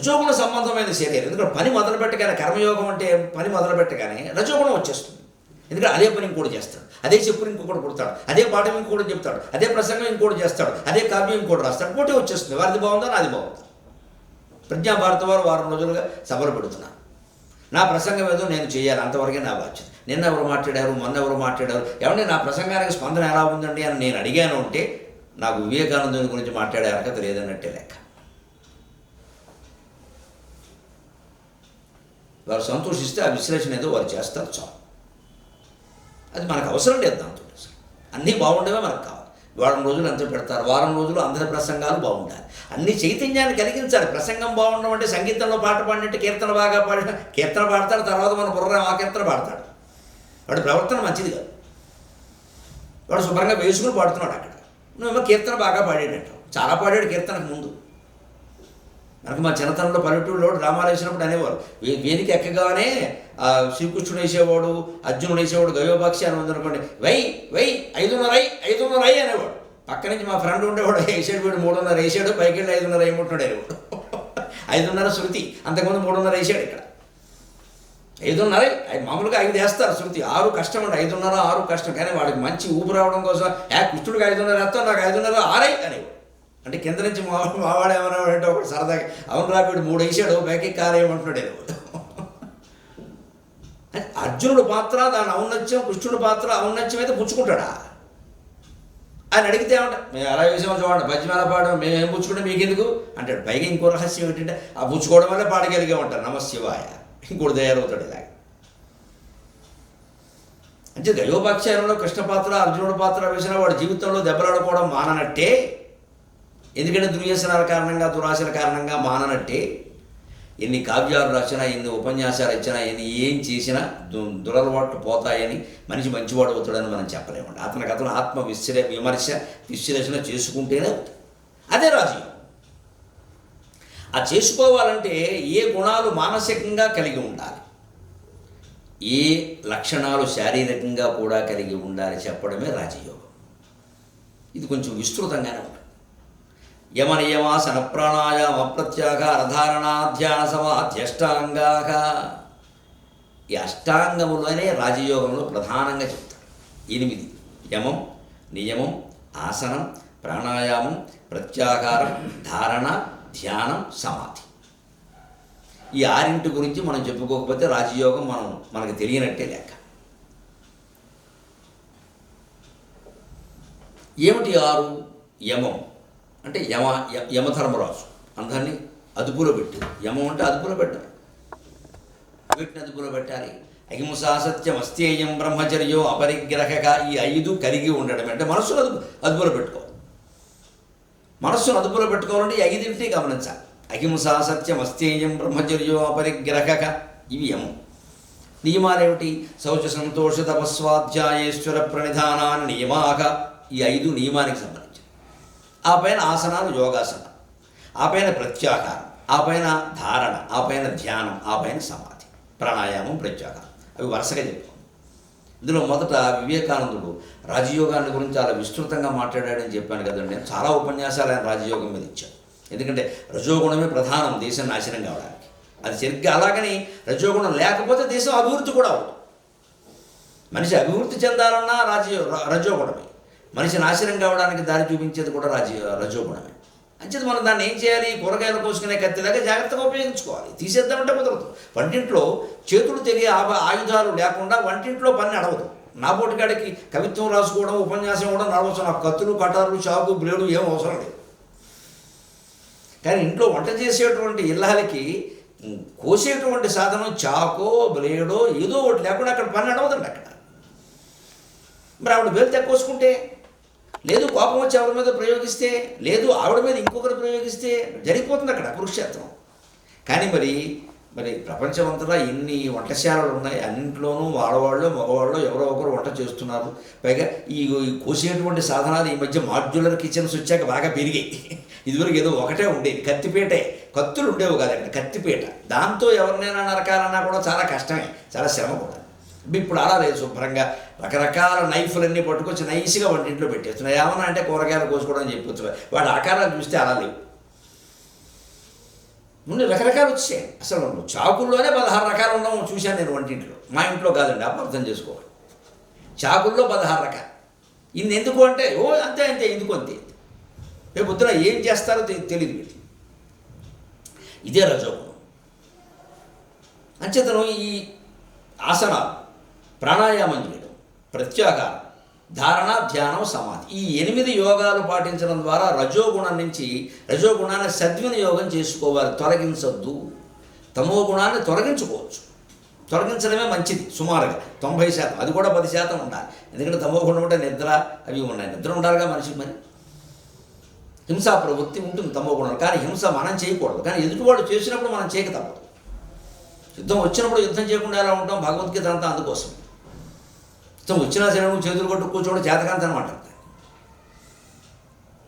రజోగుణ సంబంధమైన శరీరం. ఎందుకంటే పని మొదలుపెట్టగానే, కర్మయోగం అంటే పని మొదలుపెట్టగానే రజోగుణం వచ్చేస్తుంది. ఎందుకంటే అదే పని ఇంకోటి చేస్తాడు, అదే చెప్పులు ఇంకొకటి పుడతాడు, అదే పాఠం ఇంకోటి చెప్తాడు, అదే ప్రసంగం ఇంకోటి చేస్తాడు, అదే కావ్యం ఇంకోటి రాస్తాడు, పోటీ వచ్చేస్తుంది. వారిది బాగుందా, నాది బాగుందా. ప్రజ్ఞాభారతి వారు వారం రోజులుగా సభలు పెడుతున్నారు. నా ప్రసంగం ఏదో నేను చేయాలి, అంతవరకే నా బాధ్యత. నిన్న ఎవరు మాట్లాడారు, మొన్న ఎవరు మాట్లాడారు, ఏమంటే నా ప్రసంగానికి స్పందన ఎలా ఉందండి అని నేను అడిగాను అంటే నాకు వివేకానందుని గురించి మాట్లాడే అర్హత లేదన్నట్టే లెక్క. వారు సంతోషిస్తే ఆ విశ్లేషణ ఏదో వారు చేస్తారు, చాలు. అది మనకు అవసరం లేదు. దాంతో అన్నీ బాగుండేవే మనకు కావాలి. వారం రోజులు అంత పెడతారు, వారం రోజులు అందరి ప్రసంగాలు బాగుండాలి, అన్ని చైతన్యాన్ని కలిగించాలి. ప్రసంగం బాగుండడం అంటే సంగీతంలో పాట పాడినట్టు కీర్తన బాగా పాడిన కీర్తన పాడతాడు, తర్వాత మన బుర్ర ఆ కీర్తన పాడతాడు. వాడి ప్రవర్తన మంచిది కాదు. వాడు శుభ్రంగా వేసుకుని పాడుతున్నాడు అక్కడ, నువ్వేమో కీర్తన బాగా పాడేటట్టు. చాలా పాడాడు కీర్తనకు ముందు. మనకు మా చిన్నతనంలో పల్లెటూరులో డ్రామాలు వేసినప్పుడు అనేవారు, వేదిక ఎక్కగానే శ్రీకృష్ణుడు వేసేవాడు, అర్జునుడు వేసేవాడు, గయోపాక్షి అని ఉందనుకోండి, వై 5:30 అనేవాడు. పక్క నుంచి మా ఫ్రెండ్ ఉండేవాడు, వేసాడు వీడు 3:30 వేసాడు, పైకి వెళ్ళి 5:30 వేయమంటున్నాడు అనేవాడు. 5:30 శృతి, అంతకుముందు 3:30 వేసాడు. ఇక్కడ 5:30 మామూలుగా 5 వేస్తారు శృతి, 6 కష్టం అండి. 5:30 6 కష్టం. కానీ వాడికి మంచి ఊపు రావడం కోసం కృష్ణుడికి 5:30 వేస్తాను, నాకు 5:30 6 అనేవాడు. అంటే కింద నుంచి మావాడు ఏమన్నా అంటే ఒకటి సరదాగా, అవును రా వీడు 3 వేసాడు, పైకి కాలేయమంటున్నాడు అనేవాడు. అర్జునుడు పాత్ర దాని ఔన్నత్యం, కృష్ణుడు పాత్ర ఔన్నత్యం అయితే పుచ్చుకుంటాడా? ఆయన అడిగితే ఏమంట, మేము ఎలా వేసామో చూడండి, పద్యం ఎలా పాడడం, మేము ఏం పుచ్చుకుంటే మీకెందుకు అంటాడు. పైగా ఇంకో రహస్యం ఏంటంటే ఆ పుచ్చుకోవడం వల్లే పాడగలిగే ఉంటారు, నమశివాయ. ఇంకోటి తయారవుతాడు ఇలాగ. అంటే గయోపాఖ్యానంలో కృష్ణ పాత్ర అర్జునుడు పాత్ర వేసిన వాడి జీవితంలో దెబ్బలాడుకోవడం మాననట్టే. ఎందుకంటే దుర్వ్యసనాల కారణంగా, దురాశల కారణంగా మాననట్టే. ఎన్ని కావ్యాలు రాసినా, ఎన్ని ఉపన్యాసాలు ఇచ్చినా, ఏం చేసినా దురలవాట్లు పోతాయని, మనిషి మంచివాడు అవుతాడని మనం చెప్పలేమండి. అతను ఆత్మ విశ్లేషణ చేసుకుంటేనే అవుతుంది. అదే రాజకీయం. ఆ చేసుకోవాలంటే ఏ గుణాలు మానసికంగా కలిగి ఉండాలి, ఏ లక్షణాలు శారీరకంగా కూడా కలిగి ఉండాలి చెప్పడమే రాజయోగం. ఇది కొంచెం విస్తృతంగానే ఉంటుంది. యమనియమాసన ప్రాణాయామ ప్రత్యాహార ధారణ ధ్యాన సమాధ్యష్టాంగా, ఈ అష్టాంగములనే రాజయోగంలో ప్రధానంగా చెప్తారు. 8: యమం, నియమం, ఆసనం, ప్రాణాయామం, ప్రత్యాహారం, ధారణ, ధ్యానం, సమాధి. ఈ 6 గురించి మనం చెప్పుకోకపోతే రాజయోగం మనకు తెలియనట్టే లెక్క. ఏమిటి 6? యమం అంటే యమధర్మరాజు అందరినీ అదుపులో పెట్టారు. యమం అంటే అదుపులో పెట్టాలి, వీటిని అదుపులో పెట్టాలి. అహింసా సత్యం అస్థేయం బ్రహ్మచర్యో అపరిగ్రహక, ఈ 5 కలిగి ఉండడం అంటే మనస్సును అదుపులో పెట్టుకోవాలి. మనస్సును అదుపులో పెట్టుకోవాలంటే ఈ 5 గమనించాలి. అహింసా సత్యం అస్థేయం బ్రహ్మచర్యో అపరిగ్రహక, ఇవి యమం. నియమాలేమిటి? శౌచ సంతోష తపస్వాధ్యాయేశ్వర ప్రణిధానాన్ని నియమాక, ఈ 5 నియమానికి సంబంధించి. ఆ పైన ఆసనాలు, యోగాసనం, ఆ పైన ప్రత్యాహారం, ఆ పైన ధారణ, ఆ పైన ధ్యానం, ఆ పైన సమాధి, ప్రాణాయామం, ప్రత్యాహారం. అవి వరుసగా చెప్పుకోండి. ఇందులో మొదట వివేకానందుడు రాజయోగాన్ని గురించి చాలా విస్తృతంగా మాట్లాడాడని చెప్పాను కదండి. నేను చాలా ఉపన్యాసాలు ఆయన రాజయోగం మీద ఇచ్చాను. ఎందుకంటే రజోగుణమే ప్రధానం దేశం నాశనం కావడానికి. అది సరిగ్గా అలాగని రజోగుణం లేకపోతే దేశం అభివృద్ధి కూడా అవుతుంది. మనిషి అభివృద్ధి చెందాలన్నా రజోగుణమే. మనిషి నాశనం కావడానికి దారి చూపించేది కూడా రజోగుణమే. అంచేది మనం దాన్ని ఏం చేయాలి? కూరగాయలు కోసుకునే కత్తిలాగా జాగ్రత్తగా ఉపయోగించుకోవాలి. తీసేద్దామంటే కుదరదు. వంటింట్లో చేతులు తెగే ఆయుధాలు లేకుండా వంటింట్లో పని నడవదు. నా పోటీకాడికి కవిత్వం రాసుకోవడం, ఉపన్యాసం ఇవ్వడం నడవచ్చు. నాకు కత్తులు, కటార్లు, చాకు, బ్లేడు ఏం అవసరం లేదు. కానీ ఇంట్లో వంట చేసేటువంటి ఇళ్ళకి కోసేటువంటి సాధనం చాకో, బ్లేడో ఏదో ఒకటి లేకుండా అక్కడ పని నడవదండి. అక్కడ మరి ఆవిడ వేలు కోసుకుంటే, లేదు కోపం వచ్చి ఆవిడ మీద ప్రయోగిస్తే, లేదు ఆవిడ మీద ఇంకొకరు ప్రయోగిస్తే జరిగిపోతుంది అక్కడ కురుక్షేత్రం. కానీ మరి ప్రపంచమంతటా ఎన్ని వంటశాలలు ఉన్నాయి, అన్నింట్లోనూ ఆడవాళ్ళు మగవాళ్ళు ఎవరో ఒకరు వంట చేస్తున్నారు. పైగా ఈ కోసేటువంటి సాధనాలు ఈ మధ్య మాడ్యులర్ కిచెన్స్ వచ్చాక బాగా పెరిగాయి. ఇదివరకు ఏదో ఒకటే ఉండేది, కత్తిపేటే. కత్తులు ఉండేవి కాదండి, కత్తిపేట. దాంతో ఎవరినైనా నరకాలన్నా కూడా చాలా కష్టమే, చాలా శ్రమ కూడా. ఇప్పుడు అలా లేదు. శుభ్రంగా రకరకాల నైఫ్లన్నీ పట్టుకొచ్చి నైస్గా వంటింట్లో పెట్టేస్తున్నాయి. ఏమన్నా అంటే కూరగాయలు కోసుకోవడం అని చెప్పొచ్చు. వాడి ఆకారాలు చూస్తే అలా లేవు. ముందు రకరకాలు వచ్చాయి. అసలు చాకుల్లోనే 16 రకాలు ఉండడం చూశాను నేను వంటింట్లో. మా ఇంట్లో కాదండి, అర్థం చేసుకోవాలి. చాకుల్లో 16 రకాలు. ఇన్ని ఎందుకు అంటే అంతే అంతే, ఎందుకు అంతే. రేపు పొద్దున ఏం చేస్తారో తెలియదు వీళ్ళు. ఇదే రజోగుణం. అంచేతను ఈ ఆసనాలు, ప్రాణాయామం చేయడం, ప్రత్యాహారం, ధారణ, ధ్యానం, సమాధి, ఈ 8 యోగాలు పాటించడం ద్వారా రజోగుణాన్ని సద్వినియోగం చేసుకోవాలి. తొలగించొద్దు. తమో గుణాన్ని తొలగించుకోవచ్చు. తొలగించడమే మంచిది. సుమారుగా 90%, అది కూడా 10% ఉండాలి. ఎందుకంటే తమో గుణం అంటే నిద్ర అవి ఉన్నాయి. నిద్ర ఉండాలిగా మనిషికి. మరి హింసా ప్రవృత్తి ఉంటుంది తమో గుణం. కానీ హింస మనం చేయకూడదు. కానీ ఎదుటివాడు చేసినప్పుడు మనం చేయక తప్పదు. యుద్ధం వచ్చినప్పుడు యుద్ధం చేయకుండా ఎలా ఉంటాం? భగవద్గీత అంతా అందుకోసం. యుద్ధం వచ్చినా సరే నువ్వు చేతులు కొట్టు కూర్చోవడం చేతకాంత అనమాట.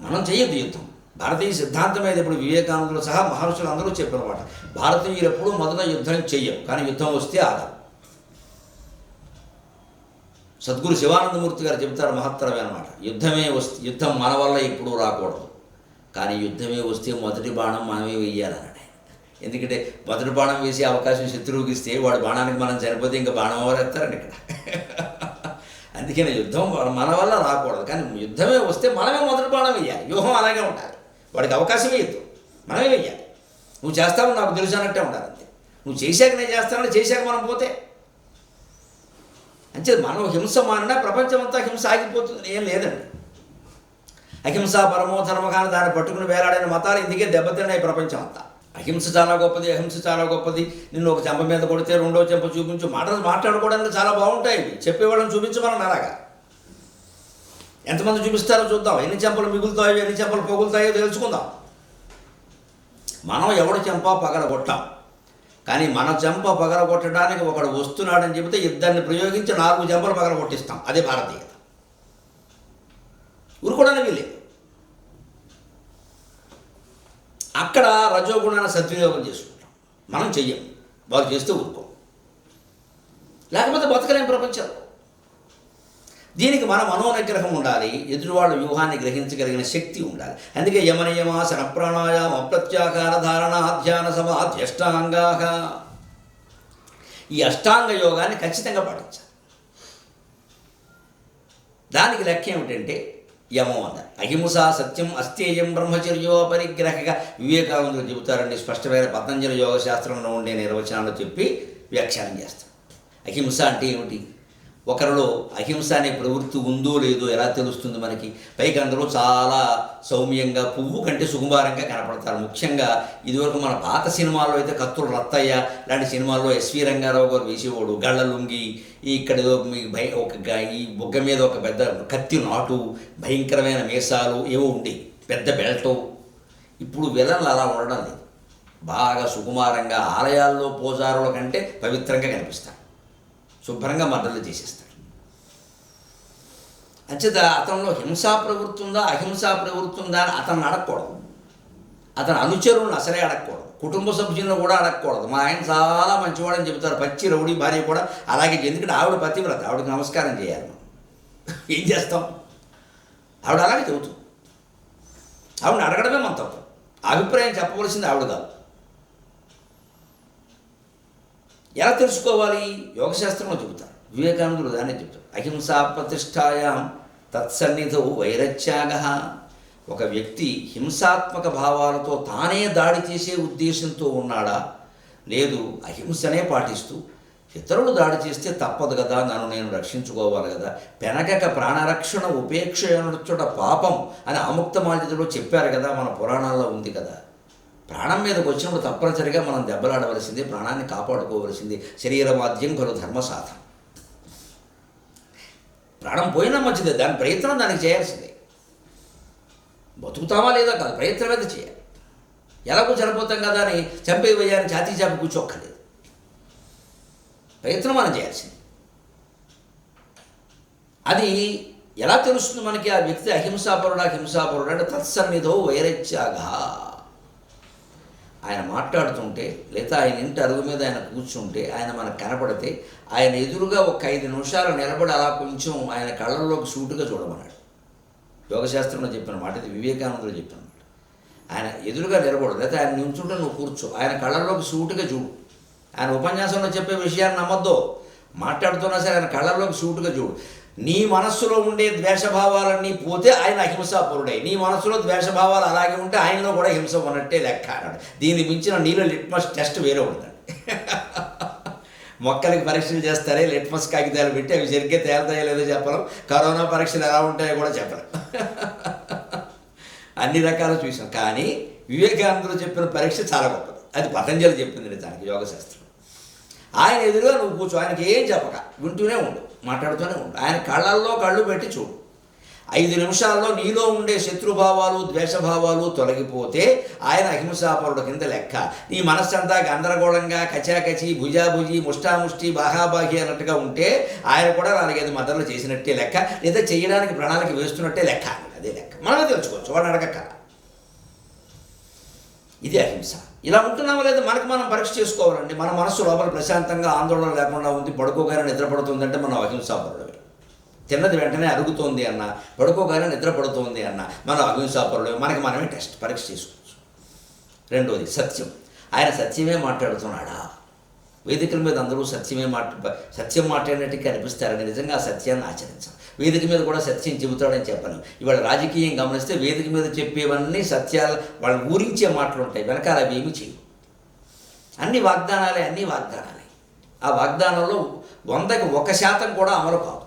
మనం చేయొద్దు యుద్ధం. భారతీయ సిద్ధాంతం మీద ఇప్పుడు వివేకానందులు సహా మహర్షులు అందరూ చెప్పినమాట. భారతీయులు ఎప్పుడూ మొదట యుద్ధం చెయ్యం, కానీ యుద్ధం వస్తే ఆగదు. సద్గురు శివానందమూర్తి గారు చెబుతారు మహత్తరమే అనమాట. యుద్ధం మన వల్ల ఎప్పుడూ రాకూడదు, కానీ యుద్ధమే వస్తే మొదటి బాణం మనమే వెయ్యాలన్నాడు. ఎందుకంటే మొదటి బాణం వేసే అవకాశం శత్రువుకి ఇస్తే వాడు బాణానికి మనం చనిపోతే ఇంకా బాణం ఎవరేస్తారండి ఇక్కడ. అందుకని యుద్ధం మన వల్ల రాకూడదు, కానీ యుద్ధమే వస్తే మనమే మొదటి బాణం వేయాలి. వ్యూహం అలాగే ఉండాలి. వాడికి అవకాశం వేయద్దు, మనమే వెయ్యాలి. నువ్వు చేస్తావు నాకు తెలుసు అన్నట్టే ఉండాలి. అంతే. నువ్వు చేశాక నేను చేస్తానని చేశాక మనం పోతే అంటే మనం హింస మానినా ప్రపంచమంతా హింస ఆగిపోతుంది. ఏం లేదండి. అహింస పరమో ధర్మ, కానీ దాన్ని పట్టుకుని వేలాడైన మతాలు ఇందుకే దెబ్బతిన్నాయి ప్రపంచం అంతా. అహింస చాలా గొప్పది, అహింస చాలా గొప్పది. నిన్ను ఒక చెంప మీద కొడితే రెండో చెంప చూపించు. మాటలు మాట్లాడుకోవడానికి చాలా బాగుంటాయి. చెప్పేవాళ్ళని చూపించమని అలాగా. ఎంతమంది చూపిస్తారో చూద్దాం. ఎన్ని చెంపలు మిగులుతాయో, ఎన్ని చెంపలు పగులుతాయో తెలుసుకుందాం. మనం ఎవడు చెంప పగలగొట్టాం, కానీ మన చెంప పగలగొట్టడానికి ఒకడు వస్తున్నాడని చెబితే ఇద్దరిని ప్రయోగించి 4 చెంపలు పగలగొట్టిస్తాం. అదే భారతీయత. ఊరుకోవడానికి వీలేదు. అక్కడ రజోగుణాన్ని సద్వినియోగం చేసుకుంటాం. మనం చెయ్యం, వాళ్ళు చేస్తే ఊరుకోం. లేకపోతే బతకలేం ప్రపంచంలో. దీనికి మన మనోనిగ్రహం ఉండాలి. ఎదురువాళ్ళ వ్యూహాన్ని గ్రహించగలిగిన శక్తి ఉండాలి. అందుకే యమనియమాసన ప్రాణాయామ ప్రత్యాహార ధారణ ధ్యాన సమాధి అష్టాంగా, ఈ అష్టాంగ యోగాన్ని ఖచ్చితంగా పాటించాలి. దానికి లెక్క ఏమిటంటే యమం అన్నారు. అహింసా సత్యం అస్థేయం బ్రహ్మచర్యో పరిగ్రహగా వివేకానందులు చెబుతారండి. స్పష్టమైన పతంజలి యోగ శాస్త్రంలో ఉండే నిర్వచనాలు చెప్పి వ్యాఖ్యానం చేస్తారు. అహింస అంటే ఏమిటి? ఒకరిలో అహింస అనే ప్రవృత్తి ఉందో లేదో ఎలా తెలుస్తుంది మనకి? పైకి అందరూ చాలా సౌమ్యంగా, పువ్వు కంటే సుకుమారంగా కనపడతారు. ముఖ్యంగా ఇదివరకు మన పాత సినిమాల్లో అయితే కత్తులు రత్తయ్య లాంటి సినిమాల్లో ఎస్వి రంగారావు గారు వేసేవాడు. గళ్ళ లుంగి, ఇక్కడ ఈ బుగ్గ మీద ఒక పెద్ద కత్తి నాటు, భయంకరమైన మీసాలు ఏవో ఉండేవి, పెద్ద బెల్టు. ఇప్పుడు విలన్లు అలా ఉండడం లేదు. బాగా సుకుమారంగా ఆలయాల్లో పూజారుల కంటే పవిత్రంగా కనిపిస్తారు. శుభ్రంగా మర్డర్లు చేసేస్తాడు. అంచేత అతనిలో హింసా ప్రవృత్తి ఉందా అహింసా ప్రవృత్తి ఉందా అని అతన్ని అడగకూడదు. అతని అనుచరులను అసలే అడగకూడదు. కుటుంబ సభ్యులను కూడా అడగకూడదు. మా ఆయన చాలా మంచివాడని చెబుతారు. పచ్చి రౌడీ భార్య కూడా అలాగే. ఎందుకంటే ఆవిడ పతివ్రత, ఆవిడకి నమస్కారం చేయాలి. మనం ఏం చేస్తాం? ఆవిడ అలాగే చెబుతుంది. ఆవిడని అడగడమే మన తప్పు. అభిప్రాయం చెప్పవలసింది ఆవిడ కాదు. ఎలా తెలుసుకోవాలి? యోగశాస్త్రంలో చెబుతారు. వివేకానందుడు దాన్ని చెబుతారు. అహింసా ప్రతిష్టాయాం తత్సన్నిధౌ వైరత్యాగ. ఒక వ్యక్తి హింసాత్మక భావాలతో తానే దాడి చేసే ఉద్దేశంతో ఉన్నాడా, లేదు అహింసనే పాటిస్తూ ఇతరులు దాడి చేస్తే తప్పదు కదా, నన్ను నేను రక్షించుకోవాలి కదా, పెనకక ప్రాణరక్షణ ఉపేక్ష అనొచ్చుట పాపం అని ఆముక్తమాల్యతలో చెప్పారు కదా, మన పురాణాల్లో ఉంది కదా. ప్రాణం మీదకి వచ్చినప్పుడు తప్పనిసరిగా మనం దెబ్బలాడవలసిందే, ప్రాణాన్ని కాపాడుకోవలసిందే. శరీరమాద్యం కలు ధర్మ సాధన. ప్రాణం పోయినా మంచిదే, దాని ప్రయత్నం దానికి చేయాల్సిందే. బతుకుతామా లేదా కాదు, ప్రయత్నం అయితే చేయాలి. ఎలాగో చనిపోతాం కదా అని చంపేవేయాలని ఛాతీ చాపి కూర్చోక్కర్లేదు. ప్రయత్నం మనం చేయాల్సింది. అది ఎలా తెలుస్తుంది మనకి? ఆ వ్యక్తి అహింసాపరుడా అంటే తత్సన్నిధో వైరత్యాగ. ఆయన మాట్లాడుతుంటే, లేదా ఆయన ఇంటి అరుగు మీద ఆయన కూర్చుంటే, ఆయన మనకు కనపడితే, ఆయన ఎదురుగా ఒక 5 నిమిషాలు నిలబడి అలా కొంచెం ఆయన కళ్ళల్లోకి సూటుగా చూడమన్నాడు. యోగశాస్త్రంలో చెప్పిన మాట ఇది, వివేకానందులు చెప్పిన మాట. ఆయన ఎదురుగా నిలబడు, లేకపోతే ఆయన నించుంటే నువ్వు కూర్చో, ఆయన కళ్ళల్లోకి సూటుగా చూడు. ఆయన ఉపన్యాసంలో చెప్పే విషయాన్ని నమ్మద్దు, మాట్లాడుతున్నా సరే ఆయన కళ్ళల్లోకి సూటుగా చూడు. నీ మనస్సులో ఉండే ద్వేషభావాలన్నీ పోతే ఆయన అహింసాపరుడే, నీ మనస్సులో ద్వేషభావాలు అలాగే ఉంటే ఆయనలో కూడా హింస ఉన్నట్టే లెక్క అన్నాడు. దీన్ని మించిన నీళ్ళ లిట్మస్ టెస్ట్ వేరే ఉందండి. మొక్కలకి పరీక్షలు చేస్తారే, లిట్మస్ కాగితాలు పెట్టి అవి సరిగ్గా తేలుతాయో లేదో చెప్పలేం, కరోనా పరీక్షలు ఎలా ఉంటాయో కూడా చెప్పలేం. అన్ని రకాలు చూసాం. కానీ వివేకానందుడు చెప్పిన పరీక్ష చాలా గొప్పది. అది పతంజలి చెప్పింది నిజానికి యోగశాస్త్రం. ఆయన ఎదురుగా నువ్వు కూర్చో, ఆయనకి ఏం చెప్పక వింటూనే ఉండు, మాట్లాడుతూనే ఉండు. ఆయన కళ్ళల్లో కళ్ళు పెట్టి చూడు. 5 నిమిషాల్లో నీలో ఉండే శత్రుభావాలు ద్వేషభావాలు తొలగిపోతే ఆయన అహింసాపరుడు కింద లెక్క. నీ మనస్సంతా గందరగోళంగా కచాకచి భుజాభుజి ముష్టాముష్టి బాహాబాహి అన్నట్టుగా ఉంటే ఆయన కూడా 4-5 మద్దతులు చేసినట్టే లెక్క, లేదా చేయడానికి ప్రణాళిక వేస్తున్నట్టే లెక్క. అదే లెక్క. మనమే తెలుసుకోవచ్చు, వాడిని అడగక్క. ఇది అహింస. ఇలా ఉంటున్నామో లేదా మనకు మనం పరీక్ష చేసుకోవాలండి. మన మనస్సు లోపల ప్రశాంతంగా ఆందోళన లేకుండా ఉంది, పడుకోగానే నిద్రపడుతుందంటే మనం అహింసాపరుడమే. తిన్నది వెంటనే అరుగుతోంది అన్న, పడుకోగానే నిద్రపడుతోంది అన్న, మనం అహింసాపరుడమే. మనకి మనమే పరీక్ష చేసుకోవచ్చు. రెండోది సత్యం. ఆయన సత్యమే మాట్లాడుతున్నాడా? వేదికల మీద అందరూ సత్యం మాట్లాడినట్టుగా అనిపిస్తారని నిజంగా ఆ సత్యాన్ని ఆచరించాం. వేదిక మీద కూడా సత్యం చెబుతాడని చెప్పాను. ఇవాళ రాజకీయం గమనిస్తే వేదిక మీద చెప్పేవన్నీ సత్యాలు, వాళ్ళు ఊరించే మాటలు ఉంటాయి, వెనకాల అవి ఏమీ చేయవు. అన్ని వాగ్దానాలే. ఆ వాగ్దానంలో 100కి 1% కూడా అమలు కాదు.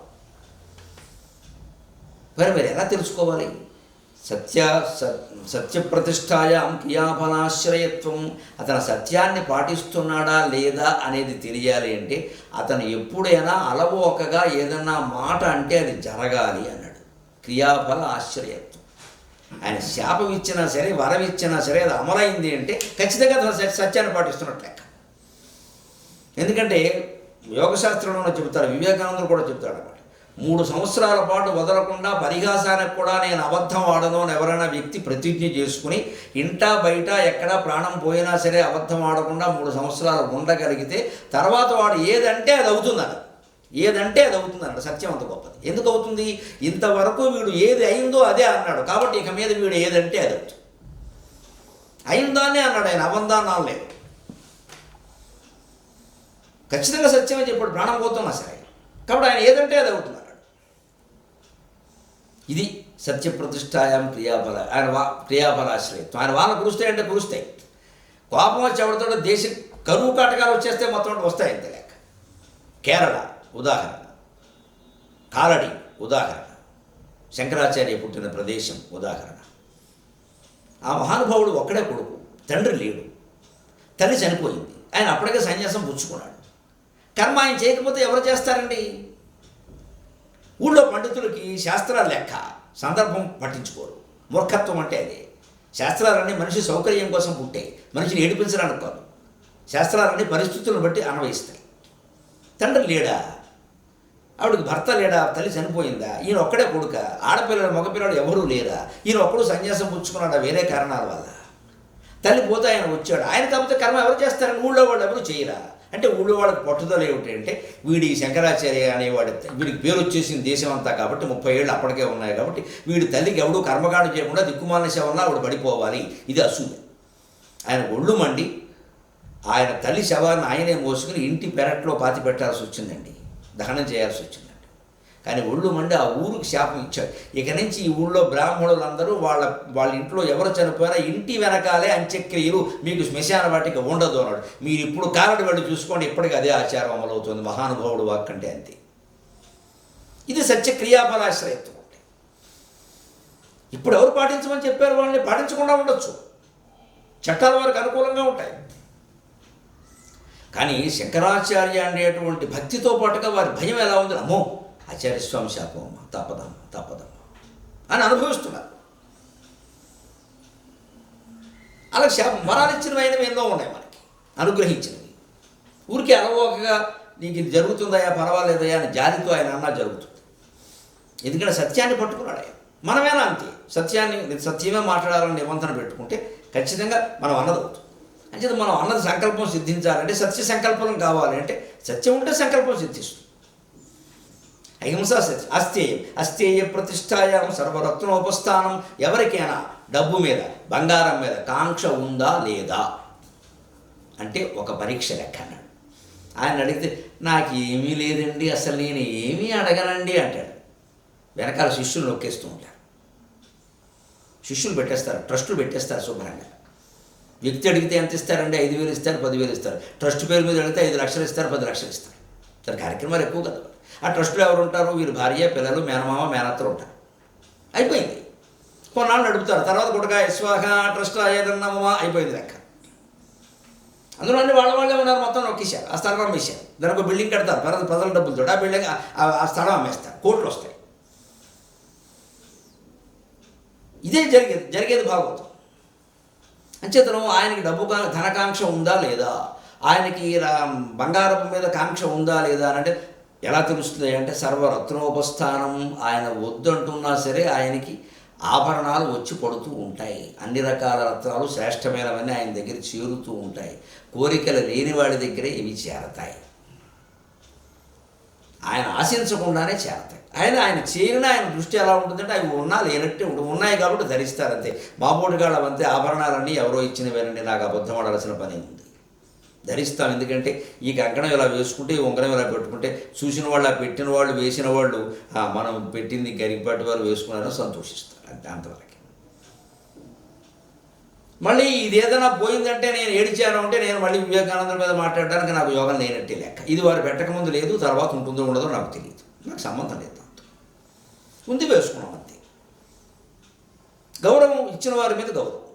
మరి మీరు ఎలా తెలుసుకోవాలి? సత్యప్రతిష్టాయాం క్రియాఫలాశ్రయత్వం. అతను సత్యాన్ని పాటిస్తున్నాడా లేదా అనేది తెలియాలి అంటే అతను ఎప్పుడైనా అలవోకగా ఏదన్నా మాట అంటే అది జరగాలి అన్నాడు. క్రియాఫల ఆశ్రయత్వం. ఆయన శాపం ఇచ్చినా సరే, వరం ఇచ్చినా సరే అది అమలైంది అంటే ఖచ్చితంగా అతను సత్యాన్ని పాటిస్తున్నట్టు లెక్క. ఎందుకంటే యోగశాస్త్రంలో చెబుతాడు, వివేకానందుడు కూడా చెప్తాడు అన్నమాట. 3 సంవత్సరాల పాటు వదలకుండా పరిహాసానికి కూడా నేను అబద్ధం ఆడను అని ఎవరైనా వ్యక్తి ప్రతిజ్ఞ చేసుకుని ఇంటా బయట ఎక్కడా ప్రాణం పోయినా సరే అబద్ధం ఆడకుండా 3 సంవత్సరాలు ఉండగలిగితే తర్వాత వాడు ఏదంటే అది అవుతుందన్నాడు. సత్యం అంత గొప్పది. ఎందుకు అవుతుంది? ఇంతవరకు వీడు ఏది అయిందో అదే అన్నాడు, కాబట్టి ఇక మీద వీడు ఏదంటే అది అవుతుంది. అయిందాన్నే అన్నాడు ఆయన, అబద్ధాన్ని అనలేదు. ఖచ్చితంగా సత్యమే చెప్పాడు, ప్రాణం పోతున్నా సరే, కాబట్టి ఆయన ఏదంటే అది అవుతుంది. ఇది సత్యప్రతిష్టాయాం క్రియాఫలాశ్రయత్వం. ఆయన వాళ్ళ కురుస్తాయంటే కురుస్తాయి. కోపం వచ్చి ఎవరితో దేశ కరువు కాటకాలు వచ్చేస్తే మొత్తం వస్తాయి అంతే లెక్క. కేరళ ఉదాహరణ, కాలడి ఉదాహరణ, శంకరాచార్య పుట్టిన ప్రదేశం ఉదాహరణ. ఆ మహానుభావుడు ఒక్కడే కొడుకు, తండ్రి లేడు, తల్లి చనిపోయింది. ఆయన అప్పటికే సన్యాసం పుచ్చుకున్నాడు. కర్మ ఆయన చేయకపోతే ఎవరు చేస్తారండి? ఊళ్ళో పండితులకి శాస్త్రాలు లెక్క, సందర్భం పట్టించుకోరు. మూర్ఖత్వం అంటే అదే. శాస్త్రాలన్నీ మనిషి సౌకర్యం కోసం పుట్టాయి, మనిషిని ఏడిపించడానికి కాదు. శాస్త్రాలన్నీ పరిస్థితులను బట్టి అన్వయిస్తాయి. తండ్రి లేడా, ఆవిడకి భర్త లేడా, తల్లి చనిపోయిందా, ఈయన ఒక్కడే కొడుక, ఆడపిల్లలు మగపిల్లలు ఎవరూ లేరా, ఈయన ఒక్కడు సన్యాసం పుచ్చుకున్నాడా వేరే కారణాల వల్ల. తల్లి పోతే ఆయన వచ్చాడు. ఆయన కాకపోతే కర్మ ఎవరు చేస్తారని ఊళ్ళో వాళ్ళు ఎవరు చేయరా అంటే ఊళ్ళో వాళ్ళకి పట్టుదల ఏమిటి అంటే వీడి శంకరాచార్య అనేవాడు, వీడికి పేరు వచ్చేసింది దేశం అంతా కాబట్టి, 30 ఏళ్ళు అప్పటికే ఉన్నాయి కాబట్టి వీడి తల్లికి ఎవడు కర్మకాండ చేయకుండా దిక్కుమాలిన శవంలో ఆవిడ పడిపోవాలి. ఇది అసూయ. ఆయన ఒళ్ళు మండి ఆయన తల్లి శవాన్ని ఆయనే మోసుకుని ఇంటి పెరట్లో పాతి పెట్టాల్సి వచ్చిందండి, దహనం చేయాల్సి వచ్చిందండి. కానీ ఒళ్ళు మండి ఆ ఊరికి శాపం ఇచ్చాడు. ఇక నుంచి ఈ ఊళ్ళో బ్రాహ్మణులందరూ వాళ్ళ ఇంట్లో ఎవరు చనిపోయినా ఇంటి వెనకాలే అంత్యక్రియలు, మీకు శ్మశాన వాటిక ఉండదు అన్నాడు. మీరు ఇప్పుడు కారడి వెళ్ళి చూసుకోండి, ఇప్పటికీ అదే ఆచారం అమలవుతుంది. మహానుభావుడు వాక్కంటే అంతే. ఇది సత్య క్రియాఫలాశ్రయత్వం. ఇప్పుడు ఎవరు పాటించమని చెప్పారు? వాళ్ళని పాటించకుండా ఉండొచ్చు, చట్టాలు వారికి అనుకూలంగా ఉంటాయి. కానీ శంకరాచార్య అనేటువంటి భక్తితో పాటుగా వారి భయం ఎలా ఉంది? అమ్మో ఆచార్యస్వామి శాపమ్మ, తప్పదమ్మ అని అనుభవిస్తున్నారు. అలా శాపం వరాలిచ్చినవి అయినవి ఎన్నో ఉన్నాయి మనకి, అనుగ్రహించినవి. ఊరికే అలవోకగా నీకు ఇది జరుగుతుందయా పర్వాలేదయా అని జాలితో ఆయన అన్నా జరుగుతుంది. ఎందుకంటే సత్యాన్ని పట్టుకున్నాడు ఆయన. మనమేనా అంతే, సత్యమే మాట్లాడాలని నిబంధన పెట్టుకుంటే ఖచ్చితంగా మనం అన్నది అవుతుంది. అంటే మనం అన్నది సంకల్పం సిద్ధించాలంటే సత్య సంకల్పం కావాలి అంటే సత్యం ఉంటే సంకల్పం సిద్ధిస్తుంది. అహింసా సత్యం. అస్థేయం అస్థేయ ప్రతిష్టాయాం సర్వరత్నోపస్థానం. ఎవరికైనా డబ్బు మీద బంగారం మీద కాంక్ష ఉందా లేదా అంటే ఒక పరీక్ష లెక్క అన్నాడు. ఆయన అడిగితే నాకు ఏమీ లేదండి, అసలు నేను ఏమీ అడగనండి అంటాడు. వెనకాల శిష్యులు నొక్కేస్తూ ఉంటారు. శిష్యులు పెట్టేస్తారు, ట్రస్టులు పెట్టేస్తారు శుభ్రంగా. వ్యక్తి అడిగితే ఎంత ఇస్తారండి? 5,000 ఇస్తారు, 10,000 ఇస్తారు. ట్రస్ట్ పేరు మీద అడిగితే 5 లక్షలు ఇస్తారు, 10 లక్షలు ఇస్తారు. సరే, కార్యక్రమాలు ఎక్కువ కదా. ఆ ట్రస్టులో ఎవరు ఉంటారు? వీరు భార్య, పిల్లలు, మేనమామ, మేనత్తలు ఉంటారు. అయిపోయింది. కొన్నాళ్ళు నడుపుతారు. తర్వాత గుటగా స్వాహ ట్రస్ట్ ఏదన్నామా అయిపోయింది లెక్క. అందులో అన్ని వాళ్ళే ఉన్నారు, మొత్తం నొక్కేశారు. ఆ స్థలం అమ్మేశారు. దానికి ఒక బిల్డింగ్ కడతారు ప్రజల డబ్బులతో. ఆ బిల్డింగ్ ఆ స్థలం అమ్మేస్తారు, కోట్లు వస్తాయి. ఇదే జరిగేది భాగవతం. అంచేతను ఆయనకి డబ్బు ధనకాంక్ష ఉందా లేదా, ఆయనకి బంగారపు మీద కాంక్ష ఉందా లేదా అని అంటే ఎలా తెలుస్తుంది అంటే సర్వరత్నోపస్థానం. ఆయన వద్దంటున్నా సరే ఆయనకి ఆభరణాలు వచ్చి పడుతూ ఉంటాయి. అన్ని రకాల రత్నాలు శ్రేష్టమైనవన్నీ ఆయన దగ్గర చేరుతూ ఉంటాయి. కోరికలు లేని వాడి దగ్గరే ఇవి చేరతాయి. ఆయన ఆశించకుండానే చేరతాయి. ఆయన చేరిన ఆయన దృష్టి ఎలా ఉంటుందంటే అవి ఉన్నా లేనట్టే ఉంటుంది. ఉన్నాయి కాబట్టి ధరిస్తారంతే. మాబోటిగాళ్ళ అంతే ఆభరణాలన్నీ ఎవరో ఇచ్చినవేనండి, నాకు అబద్ధం ఆడాల్సిన పని ఉంది. ధరిస్తాం. ఎందుకంటే ఈ కంకణం ఇలా వేసుకుంటే, ఈ ఉంగరం ఇలా పెట్టుకుంటే చూసిన వాళ్ళు, పెట్టిన వాళ్ళు, వేసిన వాళ్ళు మనం పెట్టింది గరికపాటి వారు వేసుకున్నారని సంతోషిస్తారు. అంతే, అంతవరకు. మళ్ళీ ఇది ఏదైనా పోయిందంటే నేను ఏడిచాను అంటే నేను మళ్ళీ వివేకానంద మీద మాట్లాడడానికి నాకు యోగం లేనట్టే లెక్క. ఇది వారు పెట్టకముందు లేదు, తర్వాత ఉంటుందో ఉండదో నాకు తెలియదు. నాకు సంబంధం లేదు. దాంతో ఉంది, వేసుకున్నాం అంతే. గౌరవం ఇచ్చిన వారి మీద గౌరవం.